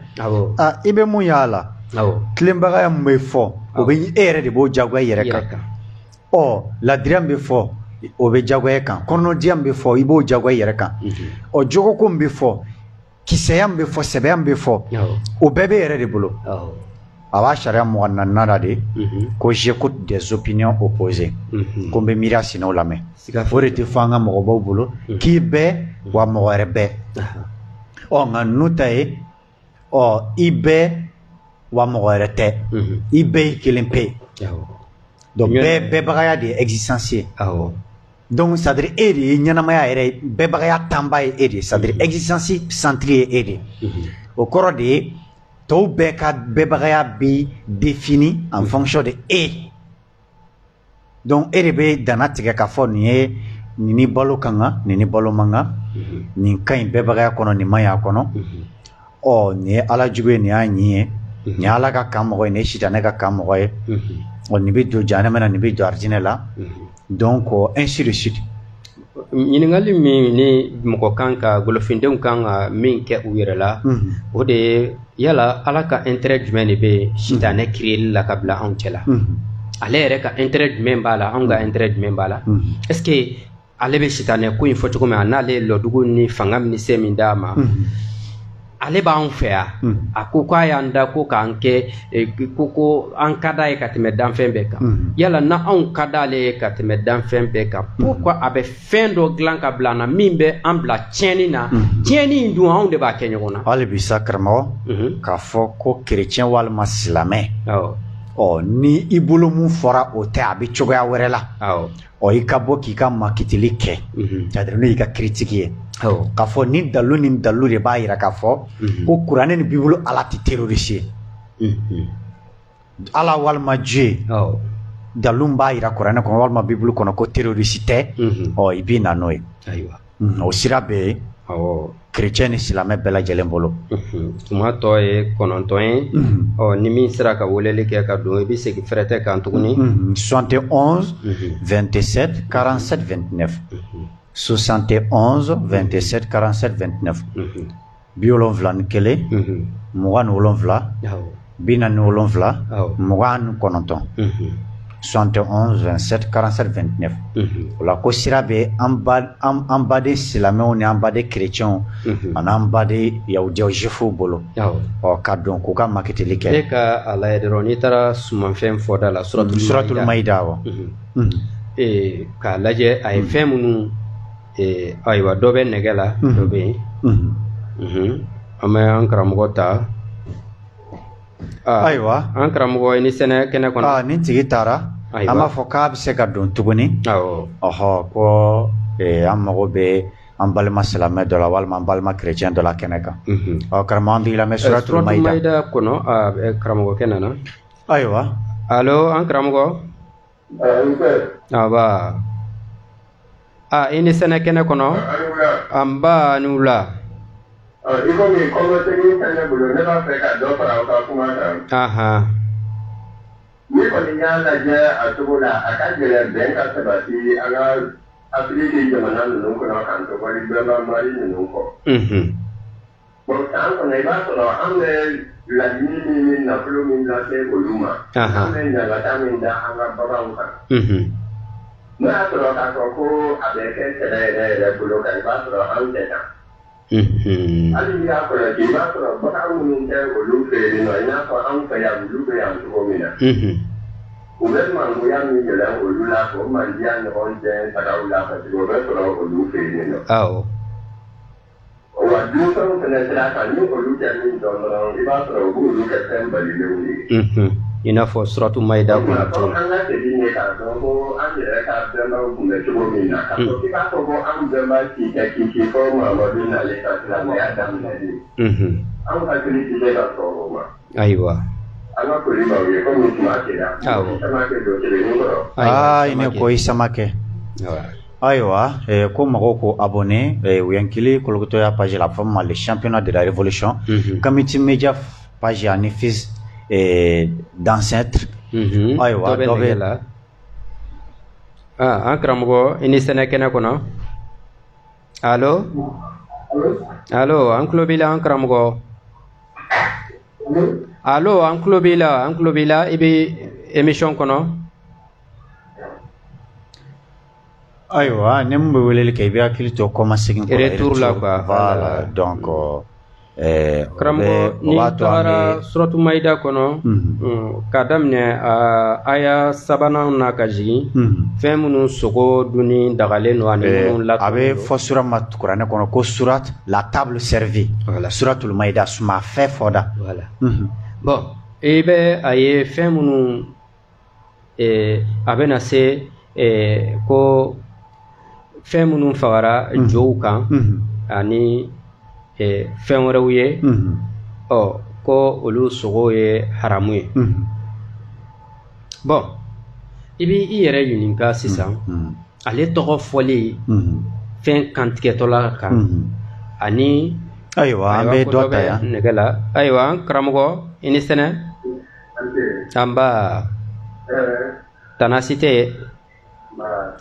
i bɛ mun y'a la tilenbagaya mun bɛ fɔ o bɛ e yɛrɛ de b'o jagoya i yɛrɛ kan ladiriya min bɛ fɔ o bɛ jagoya i kan kɔnɔdiya min bɛ fɔ i b'o jagoya i yɛrɛ kan jogoko min bɛ fɔ kisɛya min bɛ fɔ sɛbɛya min bɛ fɔ o bɛɛ bɛ yɛrɛ de bolo a b'a sariya 24 la de ko j'écoute des opinions opposées ko n bɛ miiri a sinaw lamɛn o de tɛ fɔ an ka mɔgɔbaw bolo k'i bɛɛ wa mɔgɔ wɛrɛ bɛɛ nka ninnu ta ye i bɛɛ wa mɔgɔ wɛrɛ tɛ i bɛɛ y'i kelen pe donc bɛɛbagaya de ye existence ye donc c'est à dire e de ye ɲɛnamaya yɛrɛ bɛɛbagaya tanba ye e de c'est à dire existence centre ye e de o kɔrɔ de ye tɔw bɛɛ ka bɛɛbagaya bi défini en fonction de e donc e de bɛ danna tigɛ k'a fɔ nin ye nin ni balo ka kan nin ni balo man kan nin ka ɲi bɛɛbagaya kɔnɔ nin man ɲi a kɔnɔ nin ye ala jugu ye nin y'a ɲi ye nin ye ala ka kan mɔgɔ ye nin ye sitanɛ ka kan mɔgɔ ye nin bɛ don janɛmɛ na nin bɛ don arijinɛ la donc ainsi de suite ɲininkali min ni mɔgɔ kan ka golofindenw kan ka min kɛ u yɛrɛ la o de ye yala ala ka intérêt jumɛn de bɛ sitanɛ créer la ka bila anw cɛ la ale yɛrɛ ka intérêt jumɛn b'a la anw ka intérêt jumɛn b'a la est-ce que ale bɛ sitanɛ ko in fɔ cogo min a n'ale ye lɔdugu ni fanga ni se min d'a ma ale b'an fɛ yan a ko k'a y'an da ko k'an kɛ ko an ka d'a ye ka tɛmɛ danfɛn bɛɛ kan yala na anw ka d'ale ye ka tɛmɛ danfɛn bɛɛ kan pourquoi a bɛ fɛn dɔ dilan ka bila an na min bɛ an bila tiɲɛni na tiɲɛni in dun anw de b'a kɛ ɲɔgɔn na hali bi sa karamɔgɔ k'a fɔ ko chrétien walima silamɛ ni i bolo mun fɔra o tɛ a bɛ cogoya wɛrɛ la i ka bɔ k'i ka makitili kɛ c'est-à-dire n'o y'i ka critique ye k'a fɔ ni dalu ni dalu de b'a yira k'a fɔ ko kuranɛ ni bibulu ala tɛ terroriste ye ala walima Dieu dalu b'a yira kuranɛ kɔnɔ walima bibulu kɔnɔ ko terroriste tɛ i b'i na n'o ye o sira bɛ yen chrétien ni silamɛ bɛɛ lajɛlen bolo tuma tɔ ye 9 ye ni min sera ka weleli kɛ ka don i bɛ segin fɛrɛtɛ kan tuguni 71 27 47 29 71 27 47 29 71 27 47 47 29 o la ko sira bɛ an baden silamɛw ni an baden chrétienw ani an baden yahudiyaw juifs bolo ka don k'u ka makitili kɛ e ka a lajɛ dɔrɔn n'i taara sumanfɛn fɔda la suratul maida awɔ k'a lajɛ a ye fɛn minnu ayiwa dɔ bɛ nɛgɛ la dɔ bɛ yen an bɛ an karamɔgɔ ta ayiwa an karamɔgɔ ni sɛnɛ kɛnɛ kɔnɔ ni tigi taara an b'a fɔ k'a bɛ se ka don tuguni ko an mago bɛ an balima silamɛ dɔ la walima an balima chrétien dɔ la kɛnɛ kan karamɔgɔ an b'i lamɛn suratul maida kɔnɔ karamɔgɔkɛ nana ayiwa allo an karamɔgɔ aba i ni sɛnɛ kɛnɛ kɔnɔ an ba ni wula I komi kɔmɔtigi fɛnɛ bolo ne b'a fɛ ka dɔ fara aw ka kuma kan. Ni kɔni y'a lajɛ a cogo la a ka gɛlɛn bɛn ka sabati an ka Afiriki jamana ninnu kɔnɔ k'an to wali bɛnba Mali ninnu kɔ. San kɔnɔ i b'a sɔrɔ an bɛ laɲini min ni nafolo min lase olu ma. An bɛ ɲagata min da an ka baganw kan. N'o y'a sɔrɔ k'a fɔ ko a bɛ kɛ sɛnɛ yɛrɛ bolo kan i b'a sɔrɔ an tɛ na. Hali n'i y'a kɔlɔsi i b'a sɔrɔ bagan minnu tɛ olu fɛ yen nɔ i n'a fɔ anw fɛ yan olu bɛ yan cogo min na. U bɛ mangoya min yɛlɛn olu la k'o mandiya ɲɔgɔn cɛ sagaw la parce que o bɛ sɔrɔ olu fɛ yen nɔ. Wa dunfɛnw fɛnɛ sira kan ni olu tɛ min dɔn dɔrɔn i b'a sɔrɔ u b'olu kɛ fɛn balilenw ye. I n'a fɔ suratul maida kɔnɔ cogo. An ka segin de k'a dɔn ko an yɛrɛ ka bɛnbaw kun bɛ cogo min na k'a fɔ k'i b'a fɔ ko an bɛnba k'i kɛ kisi fɔ Mamadu n'ale ka silamɛya daminɛli. An hakili tɛ se ka sɔn o ma. Ayiwa. An ka foli b'aw ye komi tuma sera. Samakɛ don kelen kɔrɔ. I ne ko i Samakɛ. Ayiwa ko mɔgɔw ko abonné u ye n kili Kolokotɔya page la fɔ ma le championnat de la révolution Kamiti Media page ani fils d'ancêtre ayiwa dɔ bɛ la an karamɔgɔ i ni sɛnɛ kɛnɛ kɔnɔ allo allo an tulo b'i la an karamɔgɔ allo an tulo b'i la i bɛ émission kɔnɔ ayiwa ne mun bɛ weleli kɛ i bɛ hakili to kɔma segin kɔrɔ retour la quoi voilà donc karamɔgɔ ni tagara suratu maida kɔnɔ k'a daminɛ aya 3nan na ka jigin fɛn minnu sogo dunni dagalen don ani minnu latɔn a bɛ fɔ sura ma kuranɛ kɔnɔ ko surat la table servie suratul maida suma fɛn fɔda bon i bɛ a ye fɛn minnu a bɛna se ko fɛn minnu fagara jow kan ani fɛn wɛrɛw ye ko olu sogo ye haramu ye bon i b'i yɛrɛ ɲininka sisan ale tɔgɔ fɔli fɛn kantigɛtɔla kan ani ayiwa an bɛ dɔ ta yan nɛgɛ la ayiwa an karamɔgɔ i ni sɛnɛ anba tanasi tɛ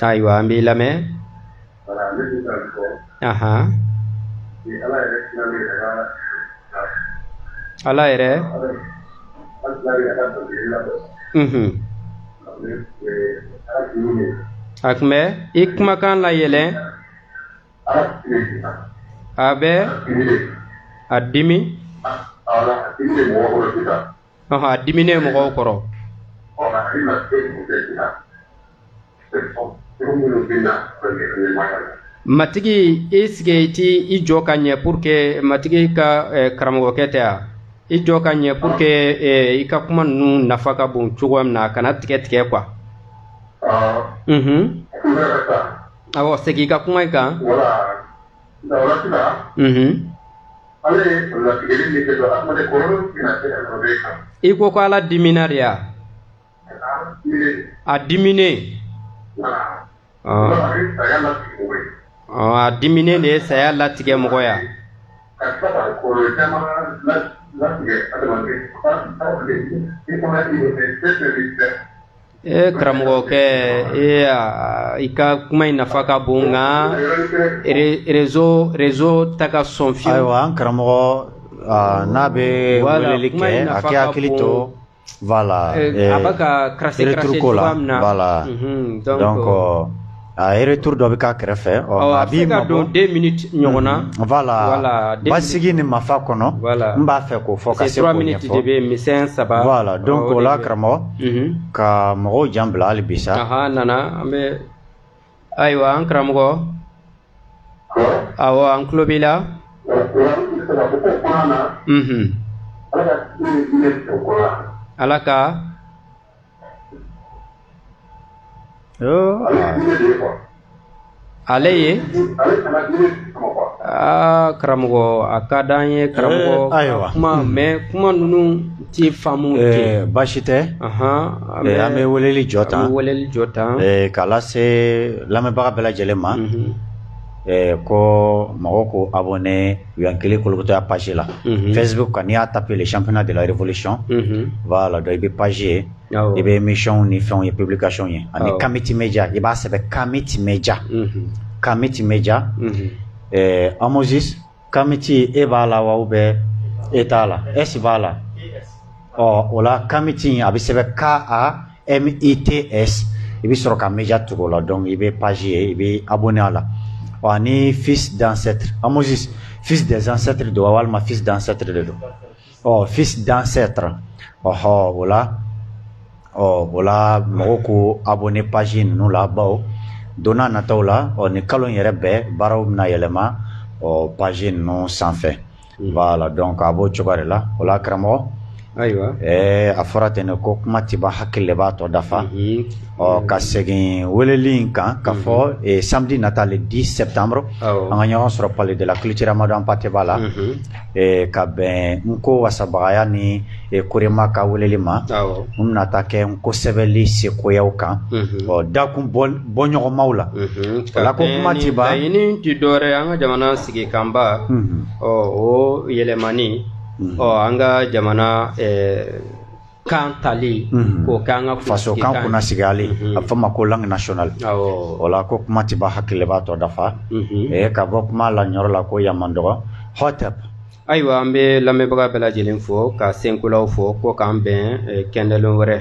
ayiwa an b'i lamɛn ala yɛrɛ a tun bɛ i kumakan layɛlɛn a bɛ a dimi a diminen mɔgɔw kɔrɔ matigi i sigi i ti i jɔ ka ɲɛ pour que matigi ka karamɔgɔkɛ tɛ a i jɔ ka ɲɛ pour que i ka kuma ninnu nafa ka bon cogo min na kana tigɛ quoi. Awɔ segin i ka kuma in kan. I ko ko Ala dimina de ya? A dimine. A dimine de ye saya latigɛ mɔgɔ ya. Karamɔgɔ kɛ i ka kuma in nafa ka bon nka réseau ta ka sɔn fiyewu. Ayiwa an karamɔgɔ n'a bɛ weleli kɛ a kɛ hakili to voilà a bɛ ka karase cogoya min na voilà donc a retour dɔ bɛ k'a kɛrɛfɛ a b'i mabɔ 2 minutes ɲɔgɔn na voilà basigi ni mafa kɔnɔ n b'a fɛ k'o fɔ ka se k'o ɲɛfɔ 3 minutes de bɛ misɛn 3 voilà donc o la karamɔgɔ ka mɔgɔw jan bila hali bi sa nana an bɛ ayiwa an karamɔgɔ awɔ an tulo b'i la Ala ka ale ye karamɔgɔ a ka d'an ye karamɔgɔ kuma mais kuma ninnu ti faamu baasi tɛ an bɛ weleli jɔ tan k'a lase lamɛnbaga bɛɛ lajɛlen ma ko mɔgɔw ko abonné Yankele Kolokotoya page la Facebook kan n'i y'a tapé le championnat de la révolution voilà donc i bɛ page ye i bɛ émission ni fɛnw ye publication ye ani Kamiti Media i b'a sɛbɛn Kamiti Media Moses Kamiti e b'a la wa ou bien e t'a la S b'a la o la Kamiti a bɛ sɛbɛn KAMITS i bɛ sɔrɔ ka media tugu o la donc i bɛ page ye i bɛ abonné a la ni fils d'ancêtre Moses fils des ancêtres do walima fils d'ancêtre de do fils d'ancêtre wala mɔgɔw ko abonné page ninnu la bawo donna nataw la ni kalo in yɛrɛ bɛɛ baaraw bɛna yɛlɛma page ninnu sanfɛ voilà donc a b'o cogoya de la o la karamɔgɔ ayiwa a fɔra ten ko kuma ti ban hakili de b'a tɔ dafa ka segin weleli in kan ka fɔ samedi nata le 10 septembre an ka ɲɔgɔn sɔrɔ palais de la culture Amadou Hampâté b'a la ka bɛn Nko wasabagaya ni Korema ka weleli ma n bɛna taa kɛ Nko sɛbɛnli sekoyaw kan dakun bɔɲɔgɔnmaw la o la ko kuma ti ban laɲini ti dɔwɛrɛ an ka jamana sigi kanba o yɛlɛmani an ka jamana kan tali k'o k'an ka faso kan kunna sigiyali a bɛ fɔ ma ko langue nationale o la ko kuma ti ban hakili b'a tɔ dafa ka bɔ kuma la ɲɔrɔ la ko Yamandɔgɔ Hotep ayiwa an bɛ lamɛnbaga bɛɛ lajɛlen fo ka senkolaw fo ko k'an bɛn kɛndɛlen wɛrɛ